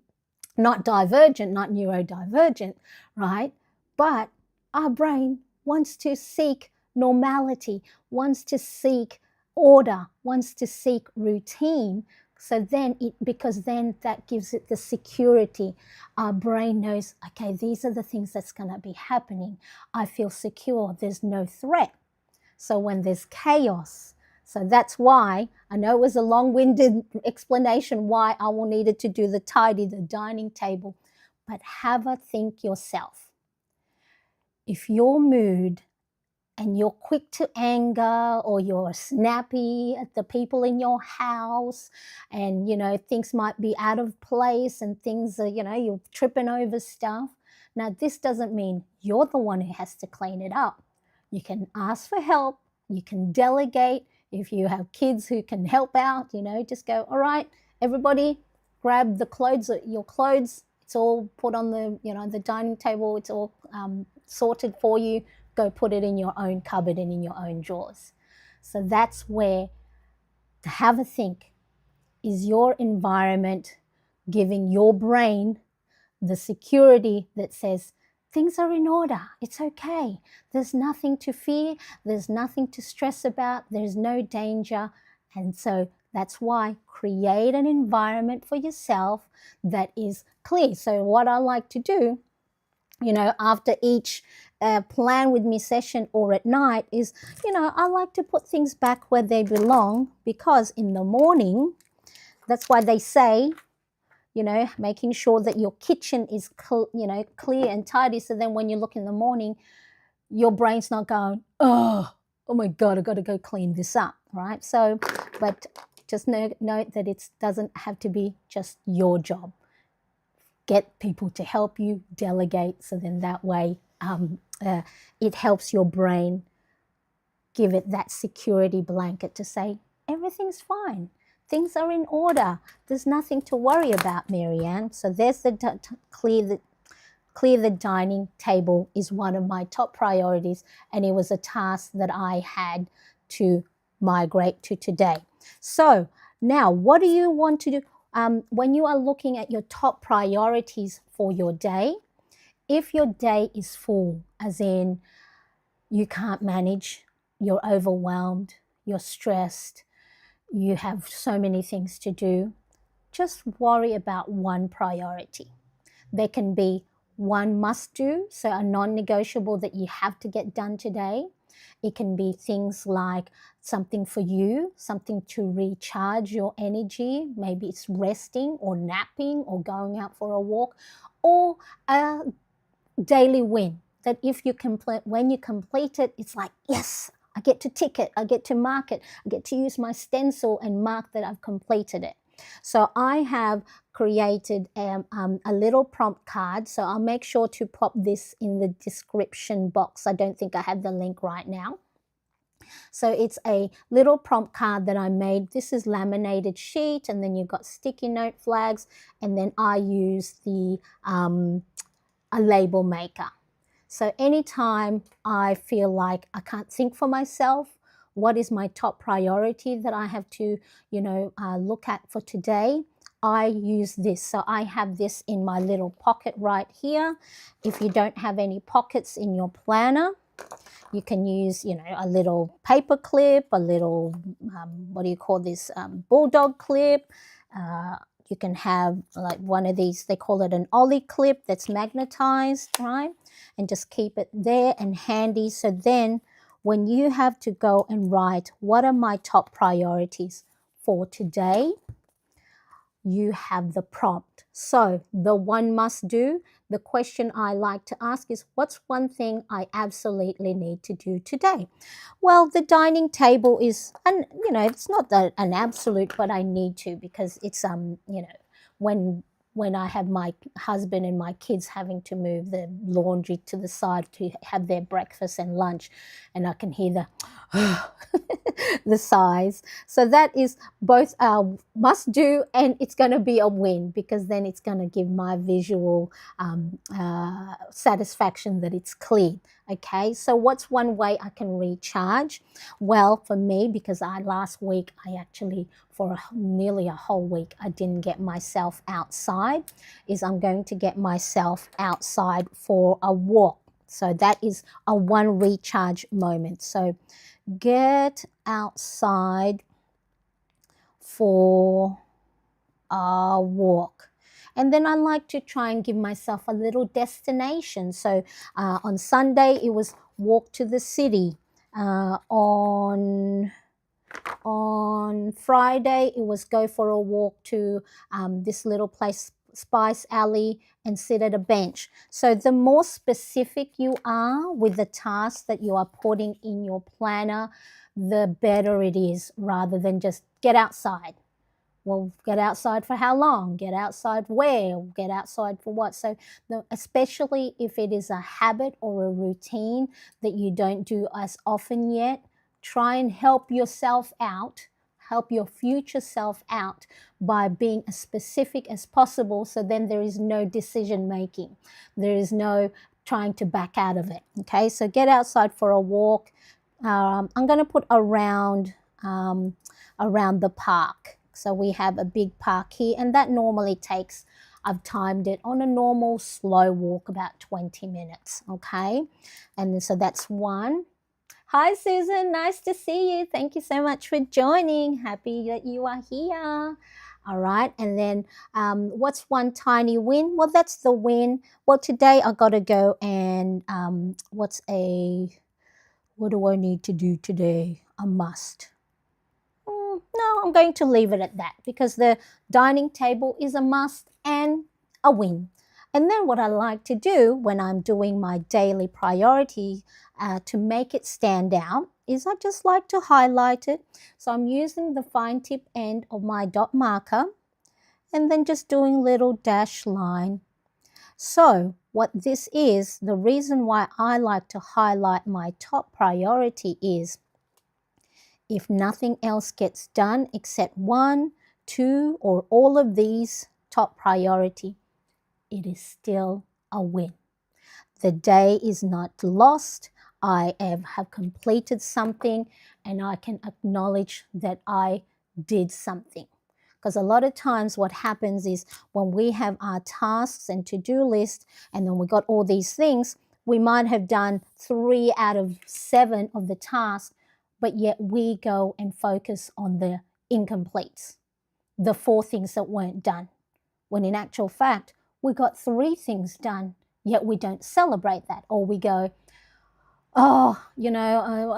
not divergent, not neurodivergent, right? But our brain wants to seek normality, wants to seek order, wants to seek routine. So then because then that gives it the security. Our brain knows, okay, these are the things that's going to be happening. I feel secure. There's no threat. So when there's chaos, so that's why, I know it was a long-winded explanation why I needed to do the dining table, but have a think yourself. If your mood and you're quick to anger, or you're snappy at the people in your house, and, things might be out of place and things are, you're tripping over stuff. Now, this doesn't mean you're the one who has to clean it up. You can ask for help. You can delegate. If you have kids who can help out, just go, all right, everybody grab your clothes. It's all put on the dining table. It's all sorted for you. Go put it in your own cupboard and in your own drawers. So that's where, to have a think, is your environment giving your brain the security that says things are in order, it's okay, there's nothing to fear, there's nothing to stress about, there's no danger. And so that's why create an environment for yourself that is clear. So what I like to do, after each plan with me session or at night is, I like to put things back where they belong, because in the morning, that's why they say, making sure that your kitchen is, clear and tidy. So then when you look in the morning, your brain's not going, oh my God, I've got to go clean this up, right? So, but just note that it doesn't have to be just your job. Get people to help you, delegate, so then that way it helps your brain, give it that security blanket to say, everything's fine, things are in order, there's nothing to worry about, Marianne. So there's the clear the dining table is one of my top priorities, and it was a task that I had to migrate to today. So now, what do you want to do? When you are looking at your top priorities for your day, if your day is full, as in you can't manage, you're overwhelmed, you're stressed, you have so many things to do, just worry about one priority. There can be one must do, so a non-negotiable that you have to get done today. It can be things like something for you, something to recharge your energy. Maybe it's resting or napping or going out for a walk, or a daily win that if you complete, when you complete it, it's like, yes, I get to tick it, I get to mark it, I get to use my stencil and mark that I've completed it. So I have created a little prompt card. So I'll make sure to pop this in the description box. I don't think I have the link right now. So it's a little prompt card that I made. This is laminated sheet, and then you've got sticky note flags, and then I use a label maker. So anytime I feel like I can't think for myself, what is my top priority that I have to, look at for today, I use this. So I have this in my little pocket right here. If you don't have any pockets in your planner, you can use, a little paper clip, a little, bulldog clip. You can have like one of these, they call it an ollie clip that's magnetized, right? And just keep it there and handy. So then when you have to go and write, what are my top priorities for today? You have the prompt. So the one must do, the question I like to ask is, what's one thing I absolutely need to do today? Well, the dining table is, and it's not an absolute, but I need to, because it's when I have my husband and my kids having to move the laundry to the side to have their breakfast and lunch, and I can hear the sighs. So that is both our must do, and it's going to be a win, because then it's going to give my visual satisfaction that it's clean. Okay, so what's one way I can recharge? Well, for me, because last week I actually, for nearly a whole week, I didn't get myself outside, is I'm going to get myself outside for a walk. So that is a one recharge moment. So get outside for a walk. And then I like to try and give myself a little destination. So on Sunday, it was walk to the city. On Friday, it was go for a walk to this little place, Spice Alley, and sit at a bench. So the more specific you are with the tasks that you are putting in your planner, the better it is, rather than just get outside. Well, get outside for how long? Get outside where? Get outside for what? So especially if it is a habit or a routine that you don't do as often yet, try and help yourself out, help your future self out by being as specific as possible, so then there is no decision making. There is no trying to back out of it. Okay, so get outside for a walk. I'm going to put around the park. So we have a big park here, and that normally takes, I've timed it on a normal slow walk, about 20 minutes, okay? And so that's one. Hi, Susan, nice to see you. Thank you so much for joining. Happy that you are here. All right, and then what's one tiny win? Well, that's the win. Well, today I got to go and what do I need to do today? A must. No, I'm going to leave it at that, because the dining table is a must and a win. And then what I like to do when I'm doing my daily priority to make it stand out is I just like to highlight it. So I'm using the fine tip end of my dot marker and then just doing little dash line. So what this is, the reason why I like to highlight my top priority is, if nothing else gets done except 1, 2, or all of these top priority, it is still a win. The day is not lost. I have completed something, and I can acknowledge that I did something. Because a lot of times what happens is when we have our tasks and to-do list, and then we got all these things, we might have done 3 out of 7 of the tasks, but yet we go and focus on the incompletes, the 4 things that weren't done, when in actual fact, we got 3 things done yet we don't celebrate that. Or we go, oh, you know,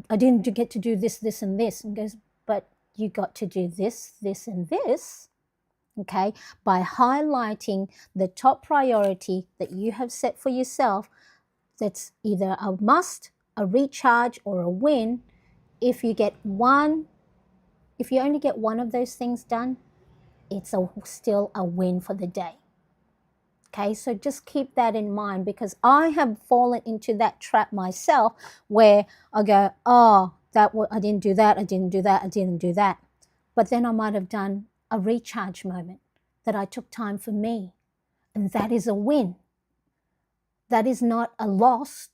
I didn't get to do this, this, and this. And goes, but you got to do this, this, and this. Okay, by highlighting the top priority that you have set for yourself, that's either a must, a recharge, or a win. If you get one, if you only get one of those things done, it's still a win for the day. Okay, so just keep that in mind, because I have fallen into that trap myself where I go, oh, I didn't do that, I didn't do that, I didn't do that. But then I might have done a recharge moment, that I took time for me. And that is a win. That is not a loss.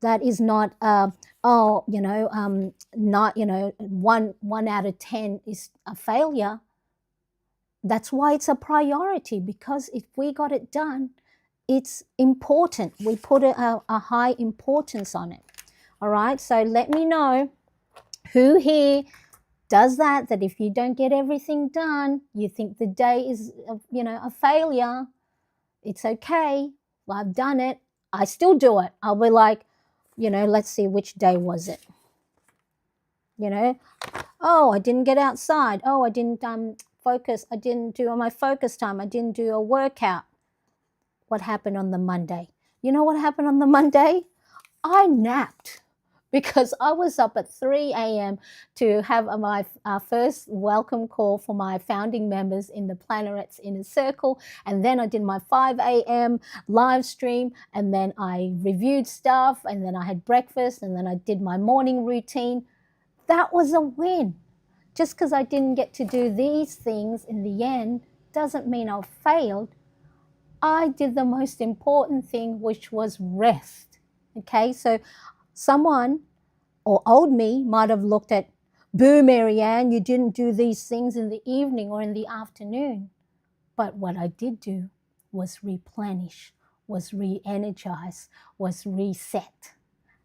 That is not, not, 1 out of 10 is a failure. That's why it's a priority, because if we got it done, it's important. We put a high importance on it. All right, so let me know who here does that if you don't get everything done, you think the day is, a failure. It's okay. Well, I've done it. I still do it. I'll be like, let's see, which day was it? Oh, I didn't get outside. Oh, I didn't focus. I didn't do my focus time. I didn't do a workout. What happened on the Monday? You know what happened on the Monday? I napped, because I was up at 3 a.m. to have my first welcome call for my founding members in the Plannerettes Inner Circle. And then I did my 5 a.m. live stream, and then I reviewed stuff, and then I had breakfast, and then I did my morning routine. That was a win. Just because I didn't get to do these things in the end doesn't mean I failed. I did the most important thing, which was rest. Okay, so someone or old me might have looked at, boo, Marianne, you didn't do these things in the evening or in the afternoon. But what I did do was replenish, was re-energize, was reset.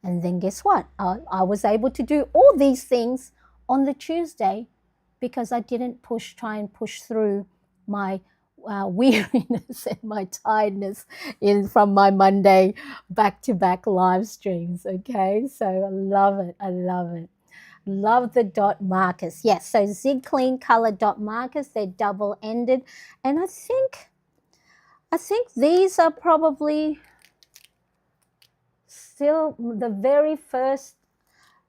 And then guess what? I was able to do all these things on the Tuesday, because I didn't try and push through my weariness and my tiredness from my Monday back-to-back live streams. Okay, so I love it. I love it. Love the dot markers. Yes, so Zig Clean color dot markers, they're double-ended, and I think these are probably still the very first.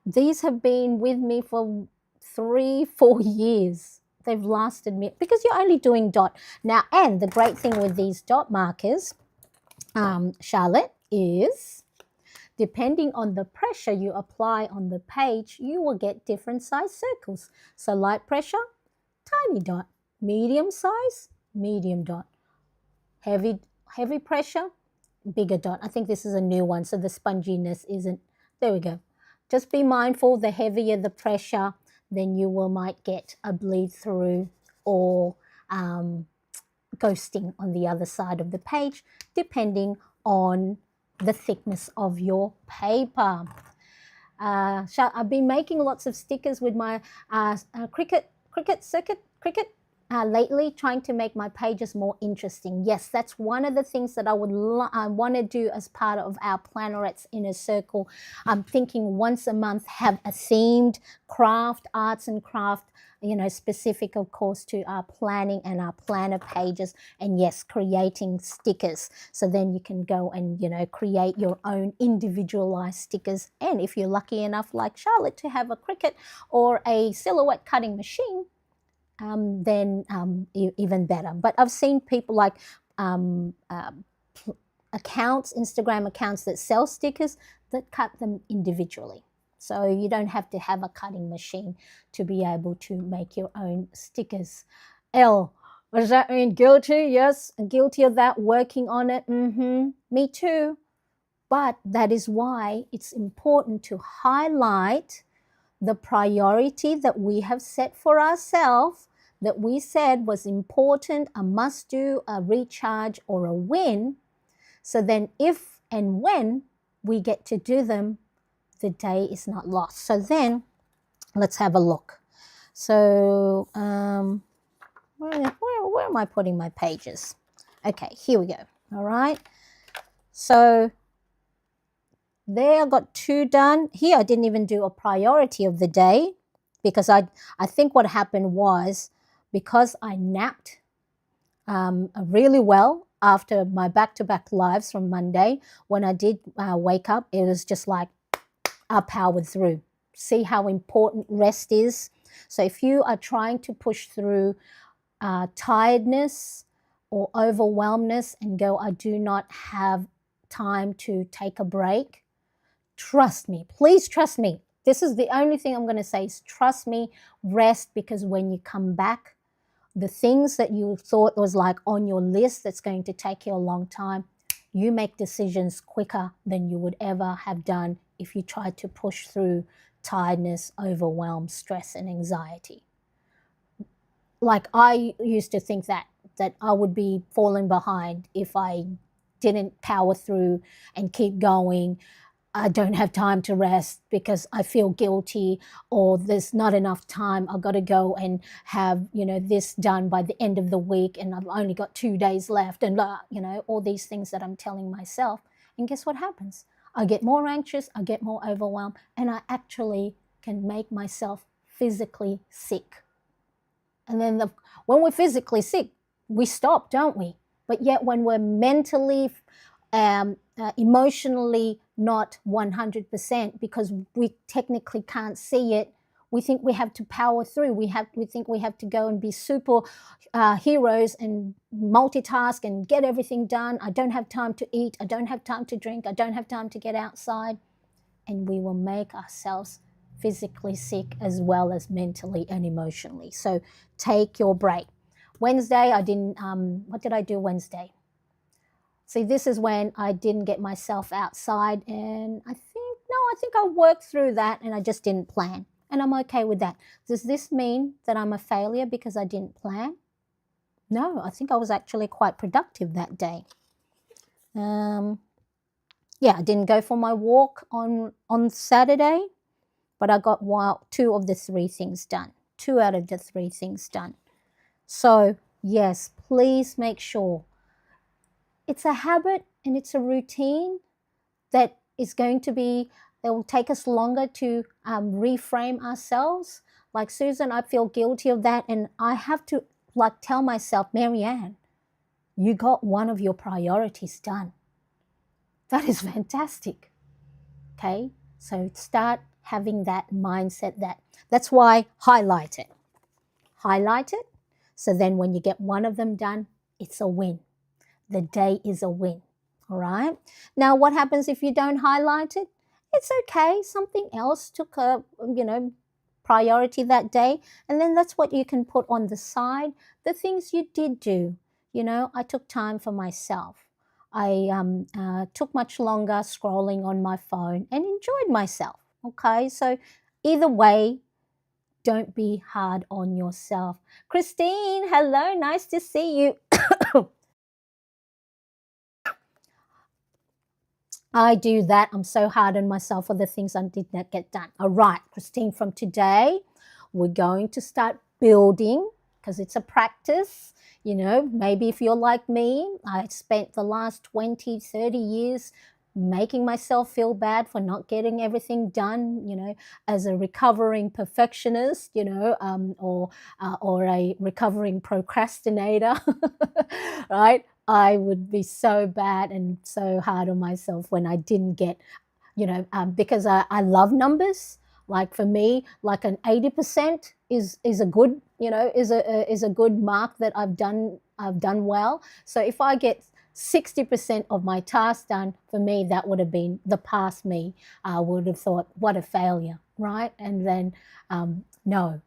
These have been with me for 3-4 years. They've lasted me, because you're only doing dot. Now, and the great thing with these dot markers, Charlotte, is depending on the pressure you apply on the page, you will get different size circles. So light pressure, tiny dot. Medium size, medium dot. Heavy pressure, bigger dot. I think this is a new one, so the sponginess isn't. There we go. Just be mindful, the heavier the pressure, then you might get a bleed through or ghosting on the other side of the page, depending on the thickness of your paper. I've been making lots of stickers with my Cricut lately, trying to make my pages more interesting. Yes, that's one of the things that I would want to do as part of our Plannerettes Inner Circle. I'm thinking once a month have a themed craft, arts and craft, specific, of course, to our planning and our planner pages. And yes, creating stickers. So then you can go and, create your own individualized stickers. And if you're lucky enough, like Charlotte, to have a Cricut or a silhouette cutting machine, then even better. But I've seen people like Instagram accounts that sell stickers that cut them individually. So you don't have to have a cutting machine to be able to make your own stickers. What does that mean? Guilty? Yes, guilty of that, working on it. Me too. But that is why it's important to highlight the priority that we have set for ourselves, that we said was important, a must-do, a recharge, or a win. So then if and when we get to do them, the day is not lost. So then let's have a look. So where am I putting my pages? Okay, here we go. All right. So there I got 2 done. Here I didn't even do a priority of the day because I think what happened was because I napped really well after my back-to-back lives from Monday. When I did wake up, it was just like I powered through. See how important rest is? So if you are trying to push through tiredness or overwhelmness and go, I do not have time to take a break, trust me, please trust me. This is the only thing I'm going to say is trust me, rest, because when you come back, the things that you thought was like on your list that's going to take you a long time, you make decisions quicker than you would ever have done if you tried to push through tiredness, overwhelm, stress, and anxiety. Like I used to think that I would be falling behind if I didn't power through and keep going. I don't have time to rest because I feel guilty, or there's not enough time. I've got to go and have, this done by the end of the week, and I've only got 2 days left, and all these things that I'm telling myself. And guess what happens? I get more anxious, I get more overwhelmed, and I actually can make myself physically sick. And then when we're physically sick, we stop, don't we? But yet when we're mentally, emotionally not 100%, because we technically can't see it, we think we have to power through. We think we have to go and be super heroes and multitask and get everything done. I don't have time to eat. I don't have time to drink. I don't have time to get outside. And we will make ourselves physically sick as well as mentally and emotionally. So take your break. Wednesday, I didn't, what did I do Wednesday? See, this is when I didn't get myself outside, and I think I worked through that, and I just didn't plan. And I'm okay with that. Does this mean that I'm a failure because I didn't plan? No, I think I was actually quite productive that day. Yeah, I didn't go for my walk on Saturday, but I got 2 of the 3 things done. 2 out of the 3 things done. So yes, please make sure it's a habit and it's a routine that is going to be, it will take us longer to reframe ourselves. Like Susan, I feel guilty of that, and I have to tell myself, Marianne, you got one of your priorities done. That is fantastic. Okay, so start having that mindset. That's why highlight it. Highlight it. So then when you get one of them done, it's a win. The day is a win. All right. Now, what happens if you don't highlight it? It's okay. Something else took a, priority that day. And then that's what you can put on the side. The things you did do. I took time for myself. I took much longer scrolling on my phone and enjoyed myself. Okay. So either way, don't be hard on yourself. Christine, hello. Nice to see you. I do that. I'm so hard on myself for the things I did not get done. All right, Christine, from today, we're going to start building, because it's a practice. Maybe if you're like me, I spent the last 20, 30 years making myself feel bad for not getting everything done, as a recovering perfectionist, or a recovering procrastinator, right? I would be so bad and so hard on myself when I didn't get, because I love numbers. Like for me, like an 80% is a good, is a good mark that I've done well. So if I get 60% of my task done, for me, that would have been the past me. I would have thought, what a failure, right? And then, no,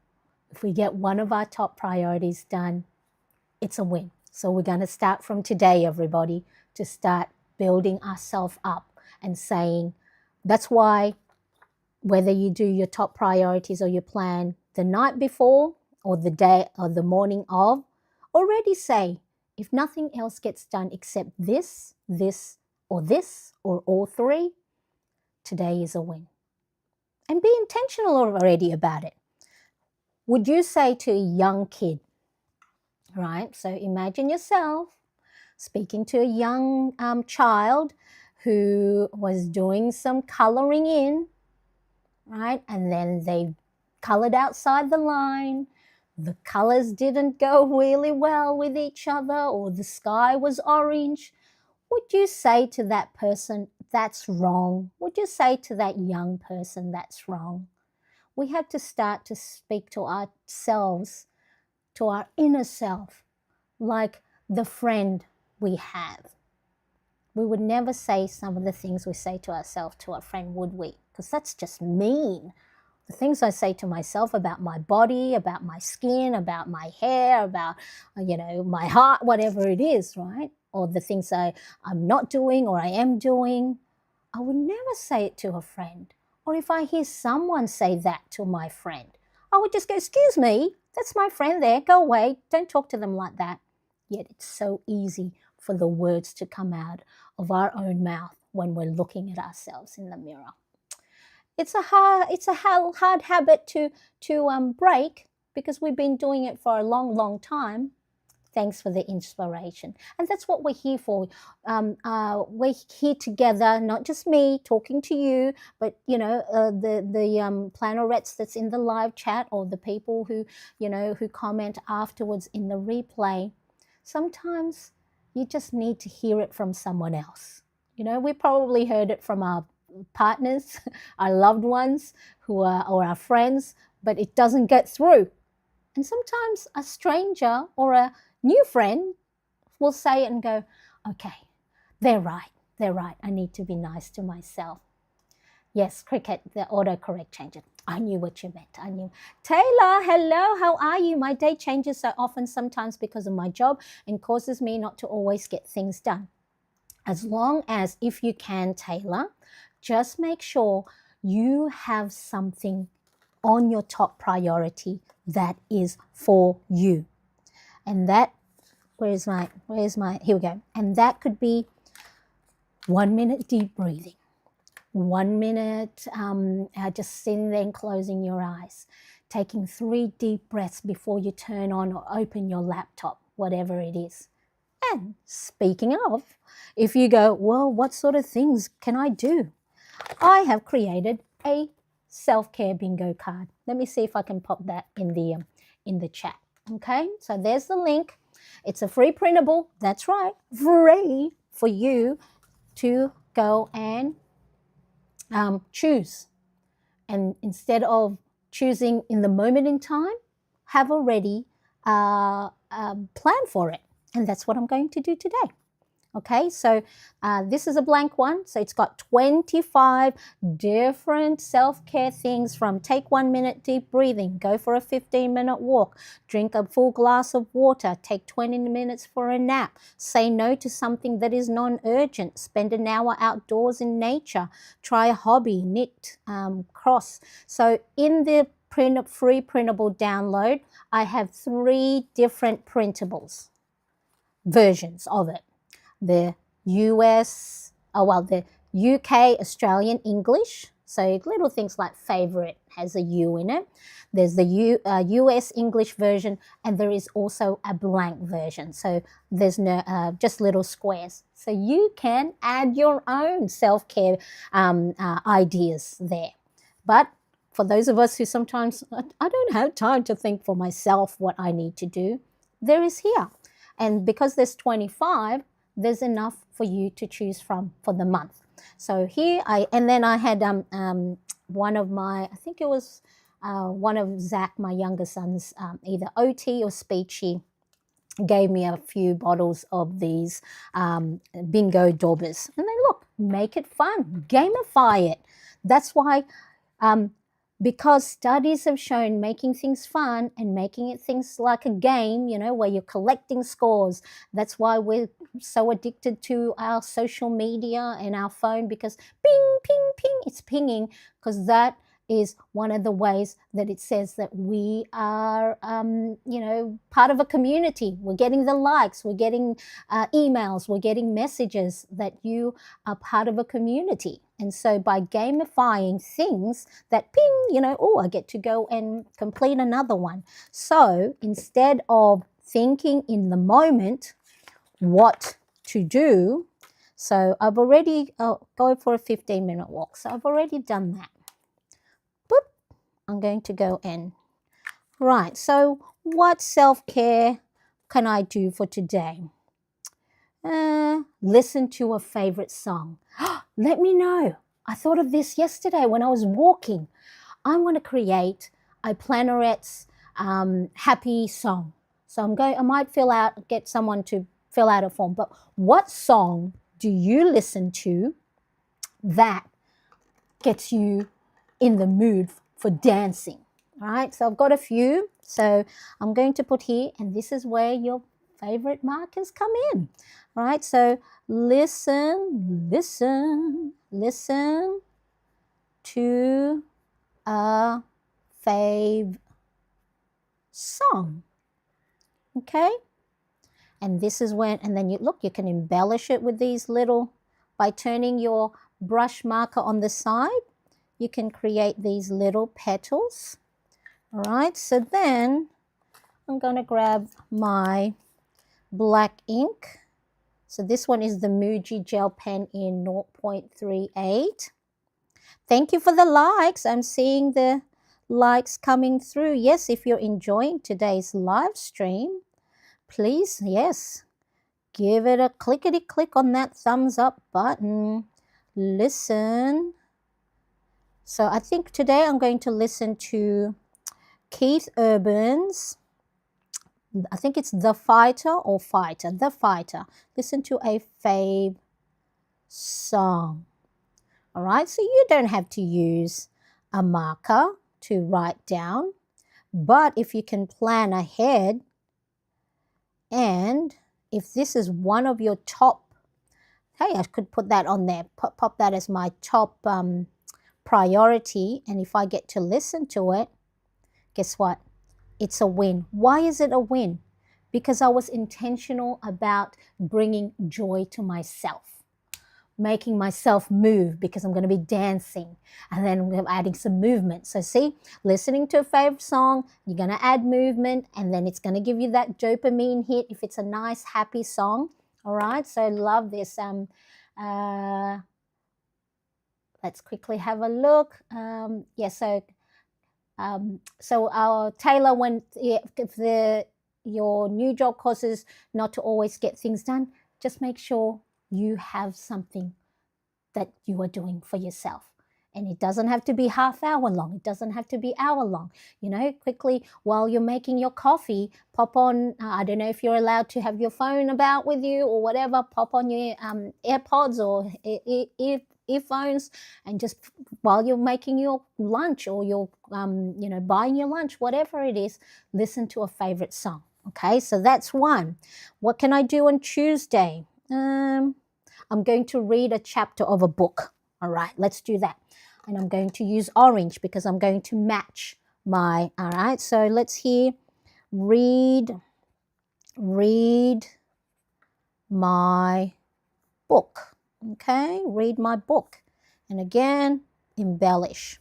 if we get one of our top priorities done, it's a win. So we're going to start from today, everybody, to start building ourselves up and saying, that's why whether you do your top priorities or your plan the night before or the day or the morning of, already say, if nothing else gets done except this, or all 3, today is a win. And be intentional already about it. Would you say to a young kid, right? So imagine yourself speaking to a young child who was doing some coloring in, right? And then they colored outside the line. The colors didn't go really well with each other, or the sky was orange. Would you say to that person, that's wrong? Would you say to that young person, that's wrong? We have to start to speak to ourselves, to our inner self, like the friend we have. We would never say some of the things we say to ourselves to our friend, would we? Because that's just mean. The things I say to myself about my body, about my skin, about my hair, about, my heart, whatever it is, right? Or the things I'm not doing or I am doing, I would never say it to a friend. Or if I hear someone say that to my friend, I would just go, excuse me, that's my friend there, go away, don't talk to them like that. Yet it's so easy for the words to come out of our own mouth when we're looking at ourselves in the mirror. It's a hard habit to break, because we've been doing it for a long, long time. Thanks for the inspiration. And that's what we're here for. We're here together, not just me talking to you, but, the plannerettes that's in the live chat, or the people who comment afterwards in the replay. Sometimes you just need to hear it from someone else. We probably heard it from our partners, our loved ones, or our friends, but it doesn't get through. And sometimes a stranger or a new friend will say it and go, okay, they're right, I need to be nice to myself. Yes, Cricket, the autocorrect changed it. I knew what you meant, I knew. Taylor, hello, how are you? My day changes so often, sometimes because of my job, and causes me not to always get things done. As long as, if you can, Taylor, just make sure you have something on your top priority that is for you. And that, where's my, here we go. And that could be 1 minute deep breathing. 1 minute just sitting there and closing your eyes. Taking 3 deep breaths before you turn on or open your laptop, whatever it is. And speaking of, if you go, well, what sort of things can I do? I have created a self-care bingo card. Let me see if I can pop that in the chat. Okay, so there's the link. It's a free printable. That's right, free for you to go and choose. And instead of choosing in the moment in time, have already planned for it. And that's what I'm going to do today. Okay, so this is a blank one. So it's got 25 different self-care things, from take 1 minute deep breathing, go for a 15-minute walk, drink a full glass of water, take 20 minutes for a nap, say no to something that is non-urgent, spend an hour outdoors in nature, try a hobby, knit, cross. So in the free printable download, I have 3 different printables versions of it. The the UK, Australian, English. So little things like favorite has a U in it. There's the US English version, and there is also a blank version. So there's no just little squares. So you can add your own self-care ideas there. But for those of us who sometimes, I don't have time to think for myself what I need to do, there is here. And because there's 25, there's enough for you to choose from for the month. So here and then I had one of my, I think it was one of Zach, my younger son's, either OT or Speechy, gave me a few bottles of these bingo daubers. And then look, make it fun, gamify it. That's why, because studies have shown making things fun and making it things like a game, where you're collecting scores. That's why we're so addicted to our social media and our phone, because ping, ping, ping, it's pinging, because that is one of the ways that it says that we are, part of a community. We're getting the likes, we're getting emails, we're getting messages that you are part of a community. And so by gamifying things that ping, I get to go and complete another one. So instead of thinking in the moment what to do, So I've already go for a 15-minute walk. So I've already done that. Boop. I'm going to go in. Right. So what self-care can I do for today? Listen to a favorite song. Let me know. I thought of this yesterday when I was walking. I want to create a Planerette's happy song. So I might get someone to fill out a form. But what song do you listen to that gets you in the mood for dancing? All right, so I've got a few. So I'm going to put here, and this is where your favorite markers come in. All right, so listen to a fave song. Okay, and this is when, and then you can embellish it with these little, by turning your brush marker on the side, you can create these little petals. All right, so then I'm going to grab my black ink. So this one is the Muji gel pen in 0.38. Thank you for the likes. I'm seeing the likes coming through. Yes, if you're enjoying today's live stream, please, yes, give it a clickety-click on that thumbs up button. Listen. So I think today I'm going to listen to Keith Urban's, I think it's The Fighter or Fighter, The Fighter. Listen to a fave song. All right, so you don't have to use a marker to write down, but if you can plan ahead, and if this is one of your top, hey, I could put that on there, pop that as my top priority, and if I get to listen to it, guess what? It's a win. Why is it a win? Because I was intentional about bringing joy to myself, making myself move, because I'm going to be dancing, and then I'm adding some movement. So see, listening to a favorite song, you're going to add movement, and then it's going to give you that dopamine hit if it's a nice, happy song. All right, so love this. Let's quickly have a look. So our Taylor, if your new job causes not to always get things done, just make sure you have something that you are doing for yourself. And it doesn't have to be half hour long. It doesn't have to be hour long. Quickly while you're making your coffee, pop on, I don't know if you're allowed to have your phone about with you or whatever, pop on your AirPods or earphones, and just while you're making your lunch or you're, buying your lunch, whatever it is, listen to a favorite song. Okay, so that's one. What can I do on Tuesday? I'm going to read a chapter of a book. All right, let's do that. And I'm going to use orange because I'm going to match all right, so let's hear, read my book. Okay, read my book. And again, embellish.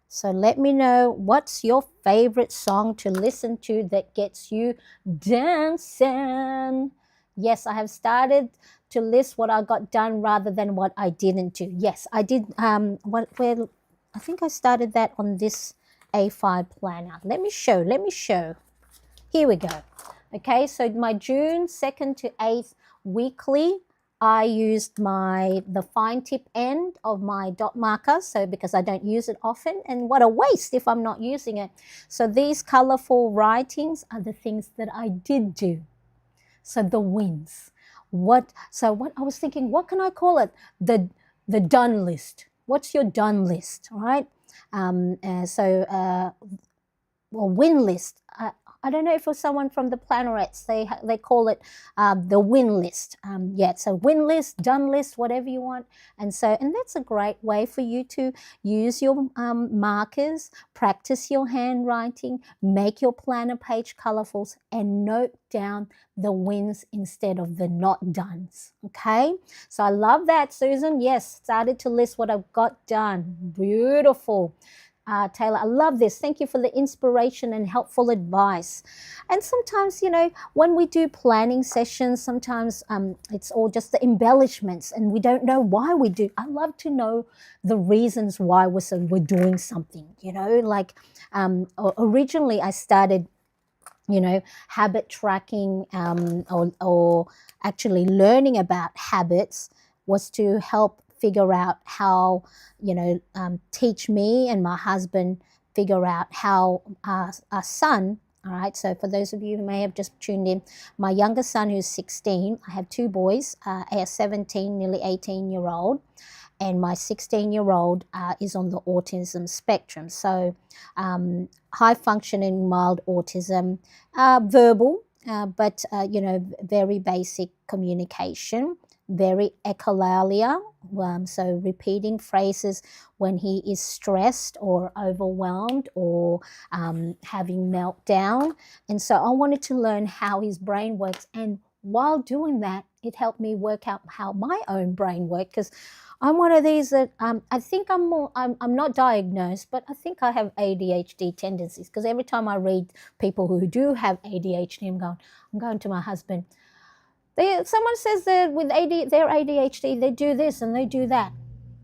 So let me know, what's your favorite song to listen to that gets you dancing? Yes, I have started to list what I got done rather than what I didn't do. Yes, I did. I think I started that on this A5 planner. Let me show. Here we go. Okay, so my June 2nd to 8th weekly, I used the fine tip end of my dot marker, so because I don't use it often, and what a waste if I'm not using it. So these colorful writings are the things that I did do. So the wins. What I was thinking, what can I call it? The done list. What's your done list? All right. Win list. I don't know if it was someone from the Planerettes, they call it the win list. So win list, done list, whatever you want. And that's a great way for you to use your markers, practice your handwriting, make your planner page colorfuls, and note down the wins instead of the not dones. Okay, so I love that, Susan. Yes, started to list what I've got done. Beautiful. Taylor. I love this. Thank you for the inspiration and helpful advice. And sometimes, when we do planning sessions, sometimes it's all just the embellishments and we don't know why we do. I love to know the reasons why we're doing something, like originally I started habit tracking or actually learning about habits was to help figure out how, teach me and my husband figure out how our son, all right, so for those of you who may have just tuned in, my youngest son who's 16, I have two boys, a 17, nearly 18-year-old, and my 16-year-old is on the autism spectrum. So high functioning, mild autism, verbal, but very basic communication, very echolalia, so repeating phrases when he is stressed or overwhelmed or having meltdown. And so I wanted to learn how his brain works, and while doing that, it helped me work out how my own brain works, because I'm one of these that I think I'm not diagnosed, but I think I have ADHD tendencies, because every time I read people who do have ADHD, I'm going to my husband. Someone says that with their ADHD, they do this and they do that.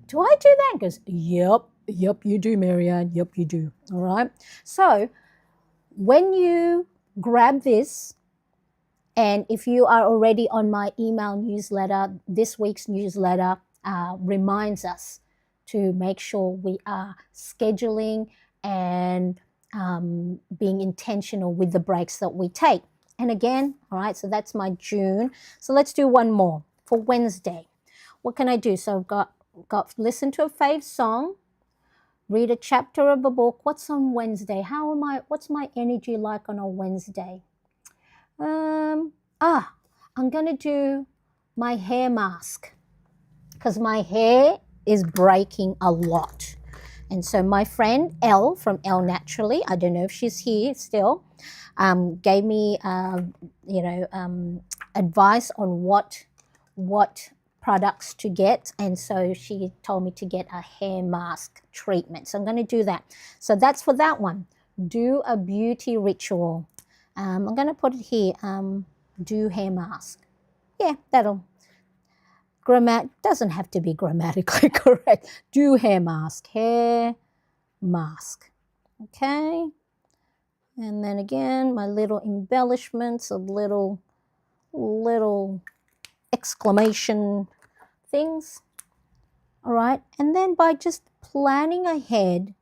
Do I do that? He goes, yep, you do, Marianne. Yep, you do. All right. So when you grab this, and if you are already on my email newsletter, this week's newsletter reminds us to make sure we are scheduling and being intentional with the breaks that we take. And again, all right, so that's my June. So let's do one more for Wednesday. What can I do? So I've got listen to a fave song, read a chapter of a book. What's on Wednesday? What's my energy like on a Wednesday? I'm going to do my hair mask, because my hair is breaking a lot. And so my friend Elle from Elle Naturally, I don't know if she's here still, gave me advice on what products to get, and so she told me to get a hair mask treatment. So I'm going to do that. So that's for that one. Do a beauty ritual. I'm going to put it here. Do hair mask. Yeah, doesn't have to be grammatically correct. Do hair mask. Hair mask. Okay. And then again, my little embellishments of little exclamation things. All right. And then by just planning ahead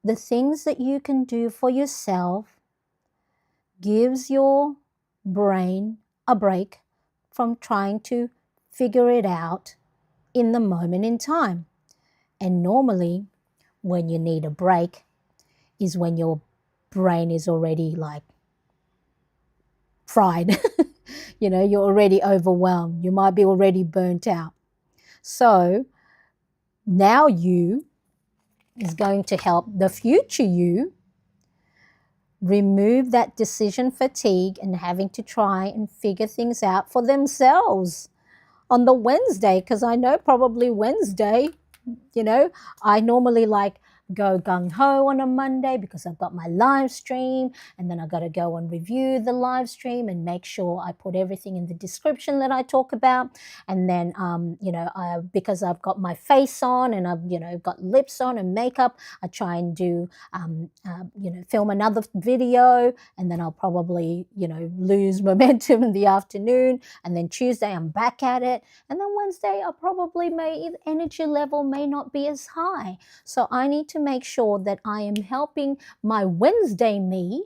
the things that you can do for yourself gives your brain a break from trying to figure it out in the moment in time. And normally when you need a break is when your brain is already like fried. You're already overwhelmed. You might be already burnt out. So now you is going to help the future you remove that decision fatigue and having to try and figure things out for themselves on the Wednesday, because I know probably Wednesday, I normally go gung-ho on a Monday because I've got my live stream, and then I got to go and review the live stream and make sure I put everything in the description that I talk about. And then, because I've got my face on and I've, got lips on and makeup, I try and do, film another video, and then I'll probably, lose momentum in the afternoon. And then Tuesday I'm back at it. And then Wednesday I probably energy level may not be as high. So I need to make sure that I am helping my Wednesday me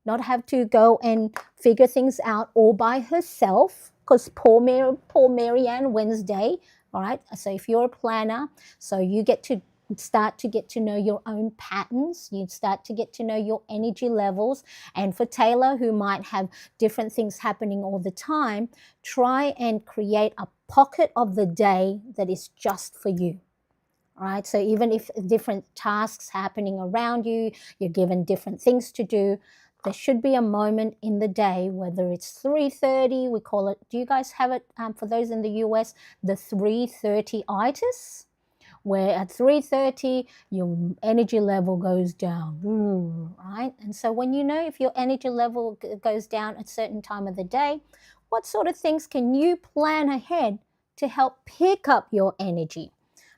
not have to go and figure things out all by herself, because poor Marianne Wednesday, all right? So if you're a planner, so you get to start to get to know your own patterns, you start to get to know your energy levels. And for Taylor, who might have different things happening all the time, try and create a pocket of the day that is just for you. All right, so even if different tasks happening around you, you're given different things to do, there should be a moment in the day, whether it's 3:30, we call it, do you guys have it, for those in the US, the 3:30 itis, where at 3:30 your energy level goes down, right? And so when you know if your energy level goes down at a certain time of the day, what sort of things can you plan ahead to help pick up your energy?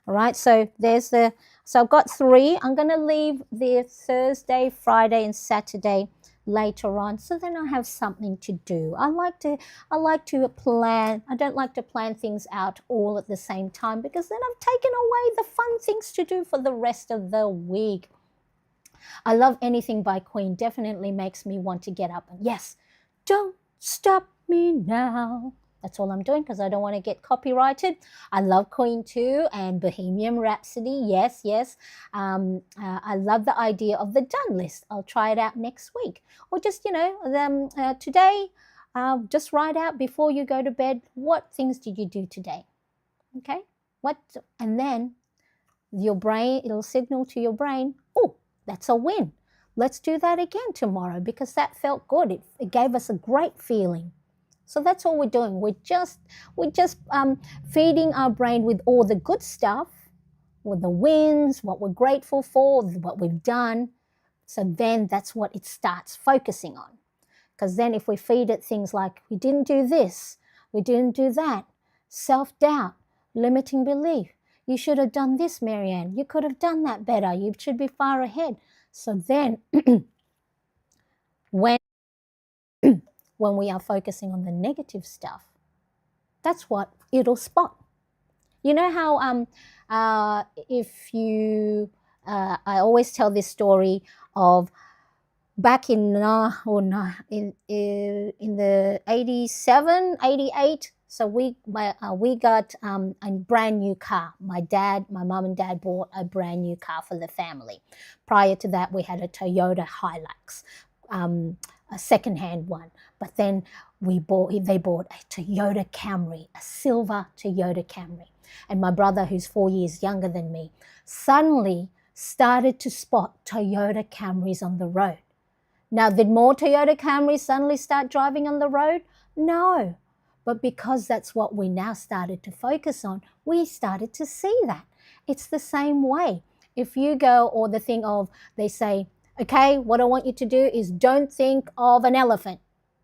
All right, so so I've got 3. I'm going to leave the Thursday, Friday, and Saturday later on, so then I have something to do. I like to plan. I don't like to plan things out all at the same time, because then I've taken away the fun things to do for the rest of the week. I love Anything by Queen. Definitely makes me want to get up and, yes, don't stop me now. That's all I'm doing, because I don't want to get copyrighted. I love Queen too, and Bohemian Rhapsody. Yes, yes. I love the idea of the done list. I'll try it out next week. Or just, today, just write out before you go to bed, what things did you do today? Okay? And then your brain, it'll signal to your brain, oh, that's a win. Let's do that again tomorrow, because that felt good. It gave us a great feeling. So that's all we're doing. We're just feeding our brain with all the good stuff, with the wins, what we're grateful for, what we've done. So then that's what it starts focusing on. Because then if we feed it things like, we didn't do this, we didn't do that, self-doubt, limiting belief, you should have done this, Marianne, you could have done that better, you should be far ahead. So then when we are focusing on the negative stuff, that's what it'll spot. You know how I always tell this story of back in the 87, 88. So we got a brand new car. My mom and dad bought a brand new car for the family. Prior to that, we had a Toyota Hilux, a second-hand one. But then they bought a Toyota Camry, a silver Toyota Camry. And my brother, who's 4 years younger than me, suddenly started to spot Toyota Camrys on the road. Now, did more Toyota Camrys suddenly start driving on the road? No. But because that's what we now started to focus on, we started to see that. It's the same way. If you go, or the thing of, they say, okay, what I want you to do is don't think of an elephant.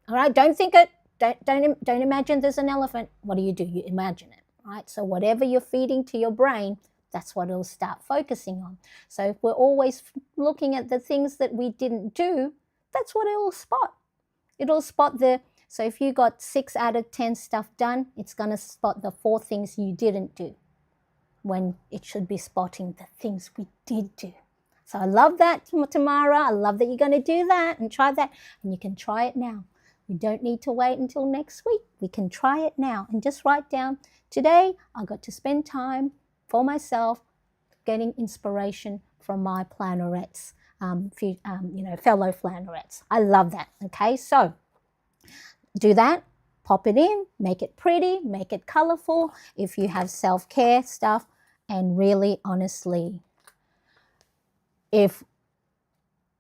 All right, don't think it. Don't imagine there's an elephant. What do? You imagine it, right? So whatever you're feeding to your brain, that's what it'll start focusing on. So if we're always looking at the things that we didn't do, that's what it'll spot. It'll spot so if you got 6 out of 10 stuff done, it's going to spot the 4 things you didn't do, when it should be spotting the things we did do. So I love that, Tamara. I love that you're going to do that and try that. And you can try it now. We don't need to wait until next week. We can try it now and just write down, today I got to spend time for myself, getting inspiration from my plannerettes, fellow plannerettes. I love that. Okay, so do that. Pop it in, make it pretty, make it colorful. If you have self-care stuff, and really, honestly, if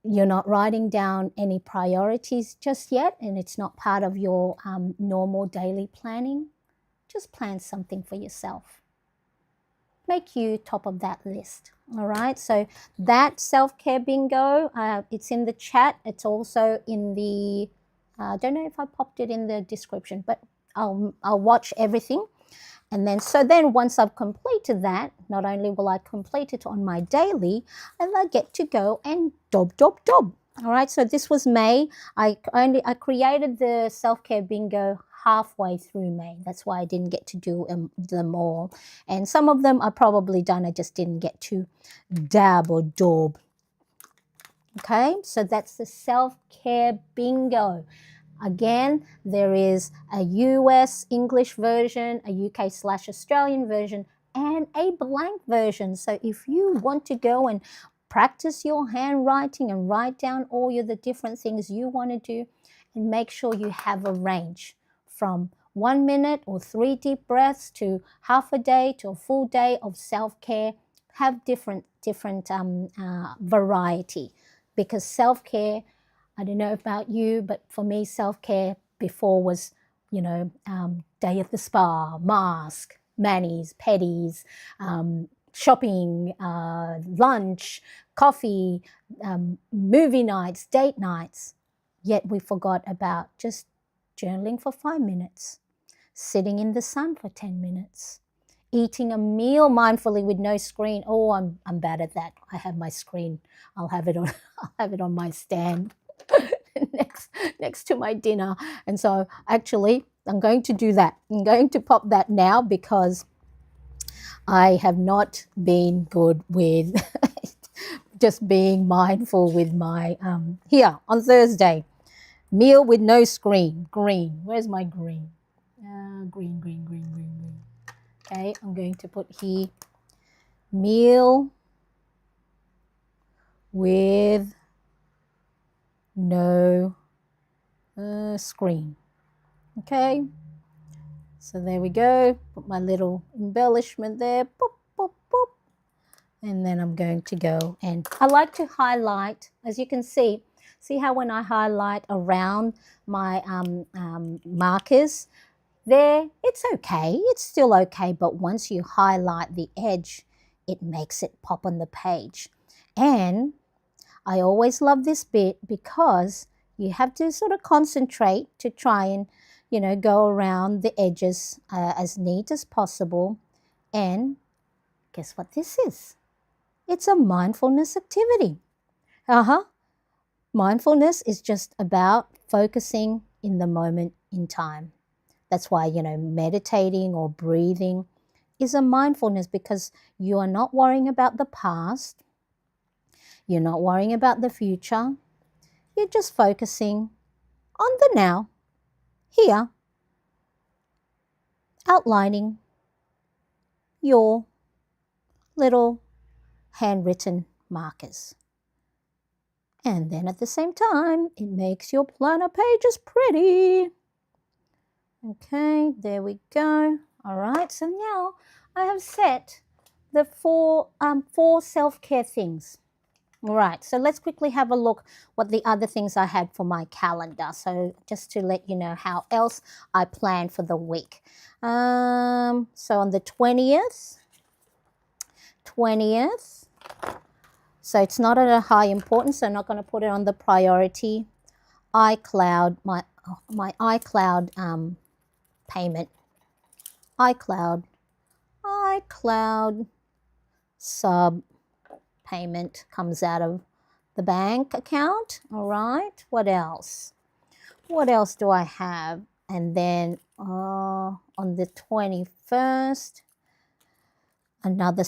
you're not writing down any priorities just yet, and it's not part of your normal daily planning, just plan something for yourself. Make you top of that list. All right, so that self-care bingo, it's in the chat. It's also in the, I don't know if I popped it in the description, but I'll watch everything. And then once I've completed that, not only will I complete it on my daily, and I get to go and dob. All right, so this was May. I created the self-care bingo halfway through May. That's why I didn't get to do them all. And some of them are probably done. I just didn't get to dab or daub. Okay, so that's the self-care bingo. Again, there is a US English version, a UK/Australian version, and a blank version. So if you want to go and practice your handwriting and write down all the different things you want to do, and make sure you have a range from 1 minute or 3 deep breaths to half a day to a full day of self-care. Have different variety, because self-care, I don't know about you, but for me, self-care before was, day at the spa, mask, manis, pedis, shopping, lunch, coffee, movie nights, date nights. Yet we forgot about just journaling for 5 minutes, sitting in the sun for 10 minutes, eating a meal mindfully with no screen. Oh, I'm bad at that. I have my screen. I'll have it on I'll have it on my stand next to my dinner. And so actually I'm going to do that. I'm going to pop that now because I have not been good with just being mindful with my here on Thursday. Meal with no screen. Green. Where's my green? Green, green, green, green, green. Okay, I'm going to put here meal with no screen. Okay, so there we go. Put my little embellishment there. Boop, boop, boop. And then I'm going to go and I like to highlight, as you can see how when I highlight around my markers there, it's okay, it's still okay, but once you highlight the edge, it makes it pop on the page. And I always love this bit because you have to sort of concentrate to try and, you know, go around the edges as neat as possible. And guess what this is? It's a mindfulness activity. Mindfulness is just about focusing in the moment in time. That's why, you know, meditating or breathing is a mindfulness because you are not worrying about the past. You're not worrying about the future. You're just focusing on the now, here, outlining your little handwritten markers. And then at the same time, it makes your planner pages pretty. Okay, there we go. All right, so now I have set the four self-care things. All right, so let's quickly have a look what the other things I had for my calendar. So just to let you know how else I plan for the week. So on the 20th, so it's not at a high importance, so I'm not going to put it on the priority. iCloud, my iCloud payment. iCloud sub payment comes out of the bank account. All right, what else? What else do I have? And then on the 21st, another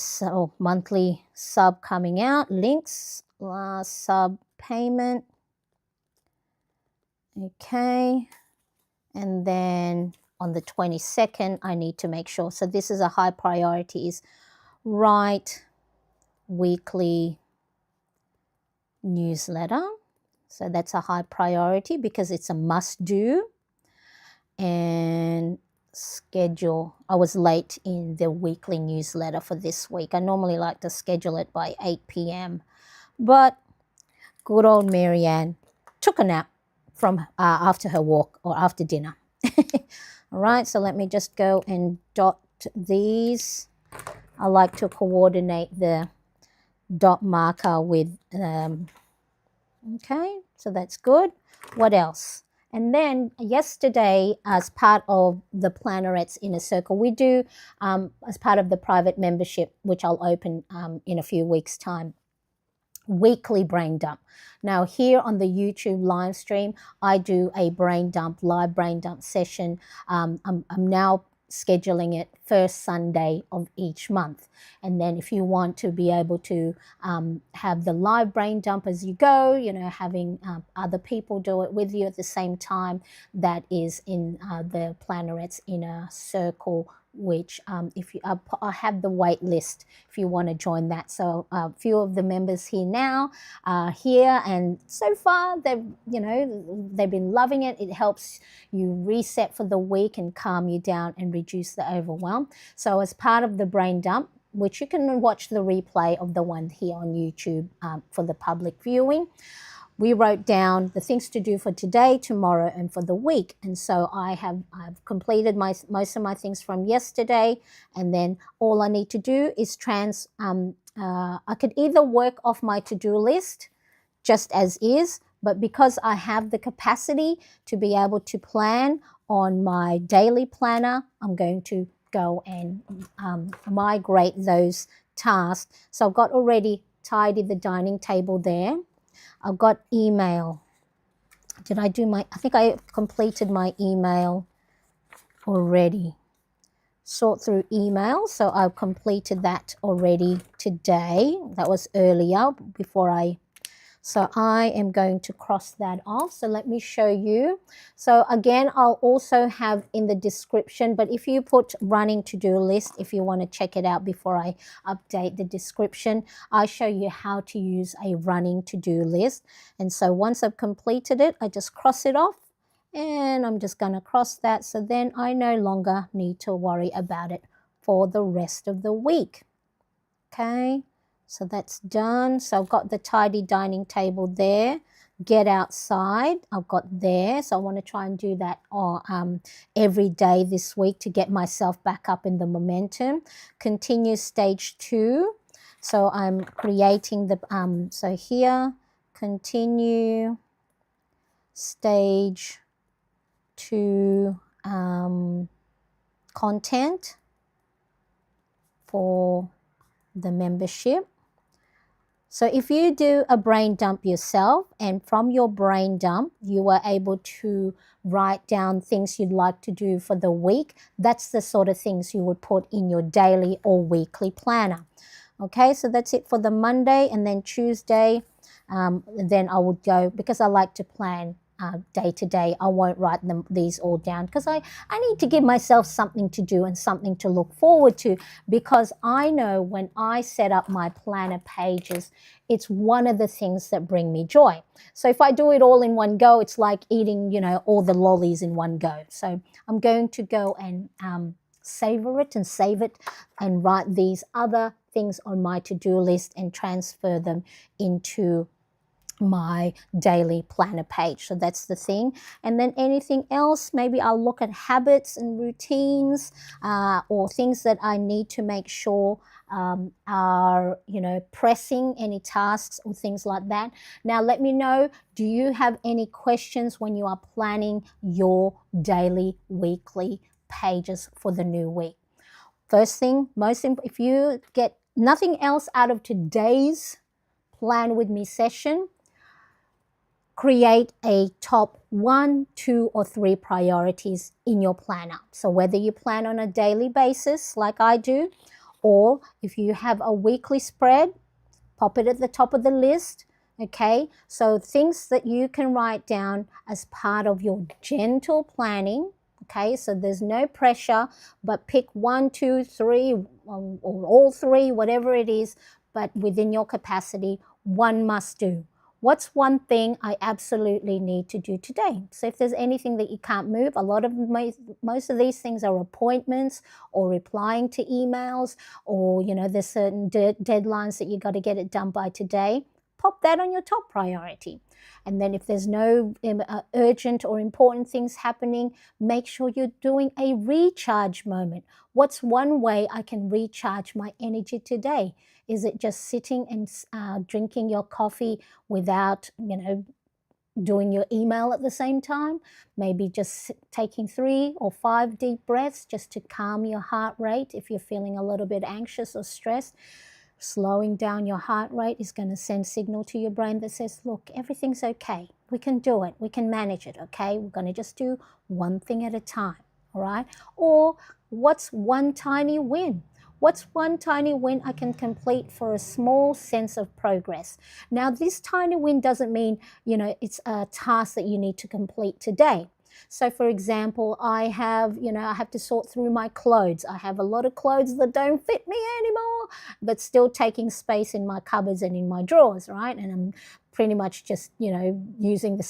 monthly sub coming out, links, sub payment. Okay, and then on the 22nd, I need to make sure, so this is a high priority, is write weekly newsletter. So that's a high priority because it's a must do. And schedule, I was late in the weekly newsletter for this week. I normally like to schedule it by 8 p.m. But good old Marianne took a nap from after her walk or after dinner. All right, so let me just go and dot these. I like to coordinate the dot marker with, okay, so that's good. What else? And then yesterday, as part of the Plannerettes Inner Circle, we do, as part of the private membership, which I'll open in a few weeks' time, weekly brain dump. Now here on the YouTube live stream, I do a live brain dump session. I'm now scheduling it first Sunday of each month. And then if you want to be able to have the live brain dump as you go, you know, having other people do it with you at the same time, that is in the Plannerettes Inner Circle, which if you I have the wait list if you want to join that. So a few of the members here now are here, and so far they've been loving it. It helps you reset for the week and calm you down and reduce the overwhelm. So as part of the brain dump, which you can watch the replay of the one here on YouTube for the public viewing, we wrote down the things to do for today, tomorrow, and for the week. And so I've completed most of my things from yesterday, and then all I need to do is I could either work off my to-do list just as is, but because I have the capacity to be able to plan on my daily planner, I'm going to go and migrate those tasks. So I've got already tidied the dining table there. I've got email. I think I completed my email already. Sort through email. So I've completed that already today. That was earlier so I am going to cross that off. So let me show you. So again, I'll also have in the description, but if you put running to-do list, if you want to check it out before I update the description, I show you how to use a running to-do list. And so once I've completed it, I just cross it off, and I'm just going to cross that. So then I no longer need to worry about it for the rest of the week. Okay. So that's done. So I've got the tidy dining table there. Get outside, I've got there. So I want to try and do that every day this week to get myself back up in the momentum. Continue stage 2. So I'm creating so here, continue stage 2 content for the membership. So if you do a brain dump yourself, and from your brain dump, you are able to write down things you'd like to do for the week, that's the sort of things you would put in your daily or weekly planner. Okay, so that's it for the Monday, and then Tuesday, then I would go, because I like to plan day to day. I won't write these all down because I need to give myself something to do and something to look forward to, because I know when I set up my planner pages, it's one of the things that bring me joy. So if I do it all in one go, it's like eating, all the lollies in one go. So I'm going to go and savor it and save it and write these other things on my to-do list and transfer them into my daily planner page. So that's the thing. And then anything else, maybe I'll look at habits and routines or things that I need to make sure are, pressing, any tasks or things like that. Now let me know, do you have any questions when you are planning your daily, weekly pages for the new week? First thing, if you get nothing else out of today's Plan With Me session, create a top 1, 2, or 3 priorities in your planner. So whether you plan on a daily basis like I do, or if you have a weekly spread, pop it at the top of the list. Okay, so things that you can write down as part of your gentle planning. Okay, so there's no pressure, but pick 1, 2, 3, or all 3, whatever it is, but within your capacity, one must do. What's one thing I absolutely need to do today? So if there's anything that you can't move, most of these things are appointments or replying to emails, or there's certain deadlines that you got to get it done by today. Pop that on your top priority. And then if there's no urgent or important things happening, make sure you're doing a recharge moment. What's one way I can recharge my energy today? Is it just sitting and drinking your coffee without, doing your email at the same time? Maybe just taking 3 or 5 deep breaths just to calm your heart rate if you're feeling a little bit anxious or stressed. Slowing down your heart rate is going to send signal to your brain that says, look, everything's okay. We can do it. We can manage it, okay? We're going to just do one thing at a time, all right? Or what's one tiny win? What's one tiny win I can complete for a small sense of progress? Now, this tiny win doesn't mean, it's a task that you need to complete today. So for example, I have to sort through my clothes. I have a lot of clothes that don't fit me anymore, but still taking space in my cupboards and in my drawers, right? And I'm pretty much just, using the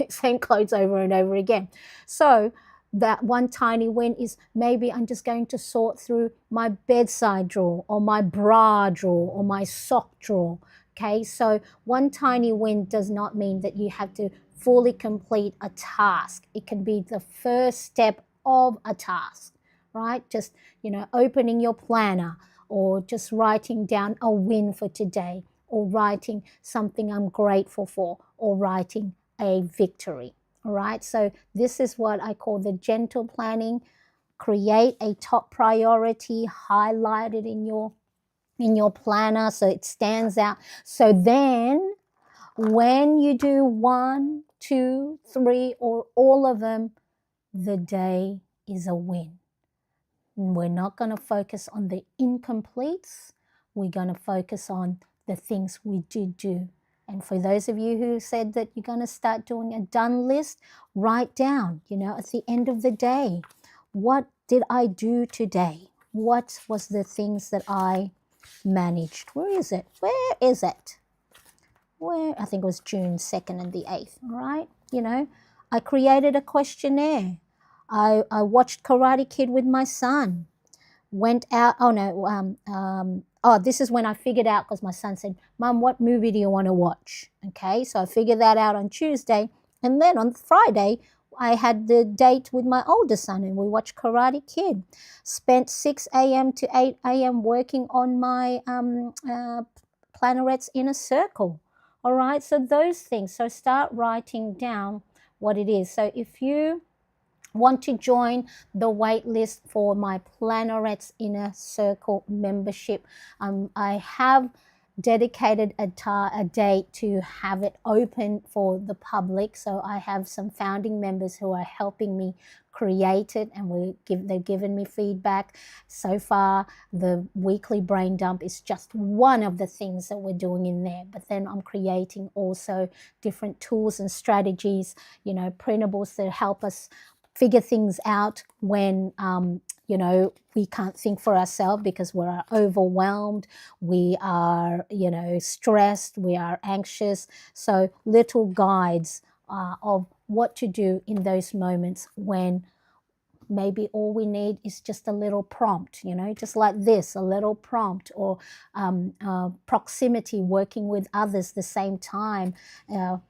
same clothes over and over again. So that one tiny win is maybe I'm just going to sort through my bedside drawer or my bra drawer or my sock drawer. Okay, so one tiny win does not mean that you have to fully complete a task. It can be the first step of a task, right? Just, opening your planner, or just writing down a win for today, or writing something I'm grateful for, or writing a victory. All right, so this is what I call the gentle planning. Create a top priority, highlight it in your planner so it stands out. So then when you do 1, 2, 3, or all of them, the day is a win. And we're not going to focus on the incompletes. We're going to focus on the things we did do. And for those of you who said that you're going to start doing a done list, write down, at the end of the day, what did I do today? What was the things that I managed? Where is it? Where is it? I think it was June 2nd and the 8th, all right? I created a questionnaire. I watched Karate Kid with my son. Went out, this is when I figured out, because my son said, Mum, what movie do you want to watch? Okay, so I figured that out on Tuesday. And then on Friday, I had the date with my older son and we watched Karate Kid. Spent 6 a.m. to 8 a.m. working on my plannerets in a circle. All right, so those things. So start writing down what it is. So if you want to join the wait list for my Plannerets Inner Circle membership, I have dedicated a date to have it open for the public. So I have some founding members who are helping me create it, and they've given me feedback. So far, the weekly brain dump is just one of the things that we're doing in there. But then I'm creating also different tools and strategies, printables that help us figure things out when we can't think for ourselves because we're overwhelmed, we are stressed, we are anxious. So little guides of what to do in those moments when maybe all we need is just a little prompt, just like this, a little prompt, or proximity, working with others the same time,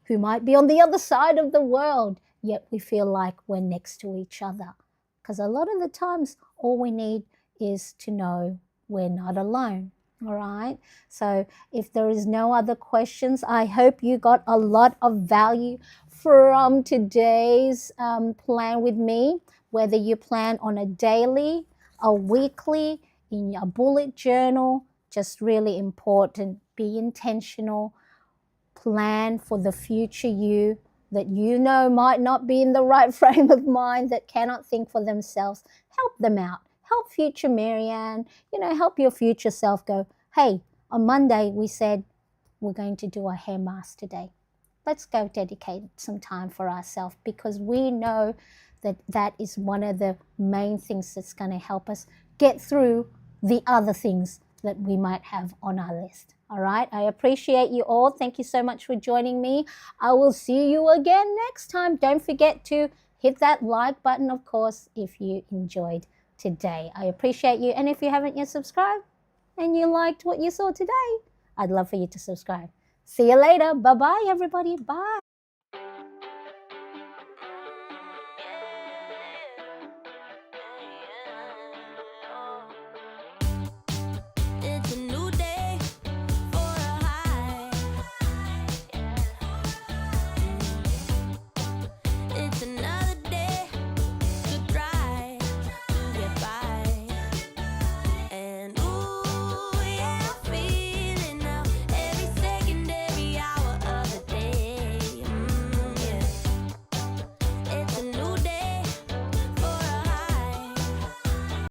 who might be on the other side of the world, yet we feel like we're next to each other. Because a lot of the times, all we need is to know we're not alone. All right. So if there is no other questions, I hope you got a lot of value from today's plan with me. Whether you plan on a daily, a weekly, in your bullet journal, just really important. Be intentional. Plan for the future you that might not be in the right frame of mind, that cannot think for themselves. Help them out. Help future Marianne, help your future self go, hey, on Monday we said we're going to do a hair mask today. Let's go dedicate some time for ourselves, because we know that is one of the main things that's going to help us get through the other things that we might have on our list. All right, I appreciate you all. Thank you so much for joining me. I will see you again next time. Don't forget to hit that like button, of course, if you enjoyed today. I appreciate you. And if you haven't yet subscribed and you liked what you saw today, I'd love for you to subscribe. See you later. Bye-bye, everybody. Bye.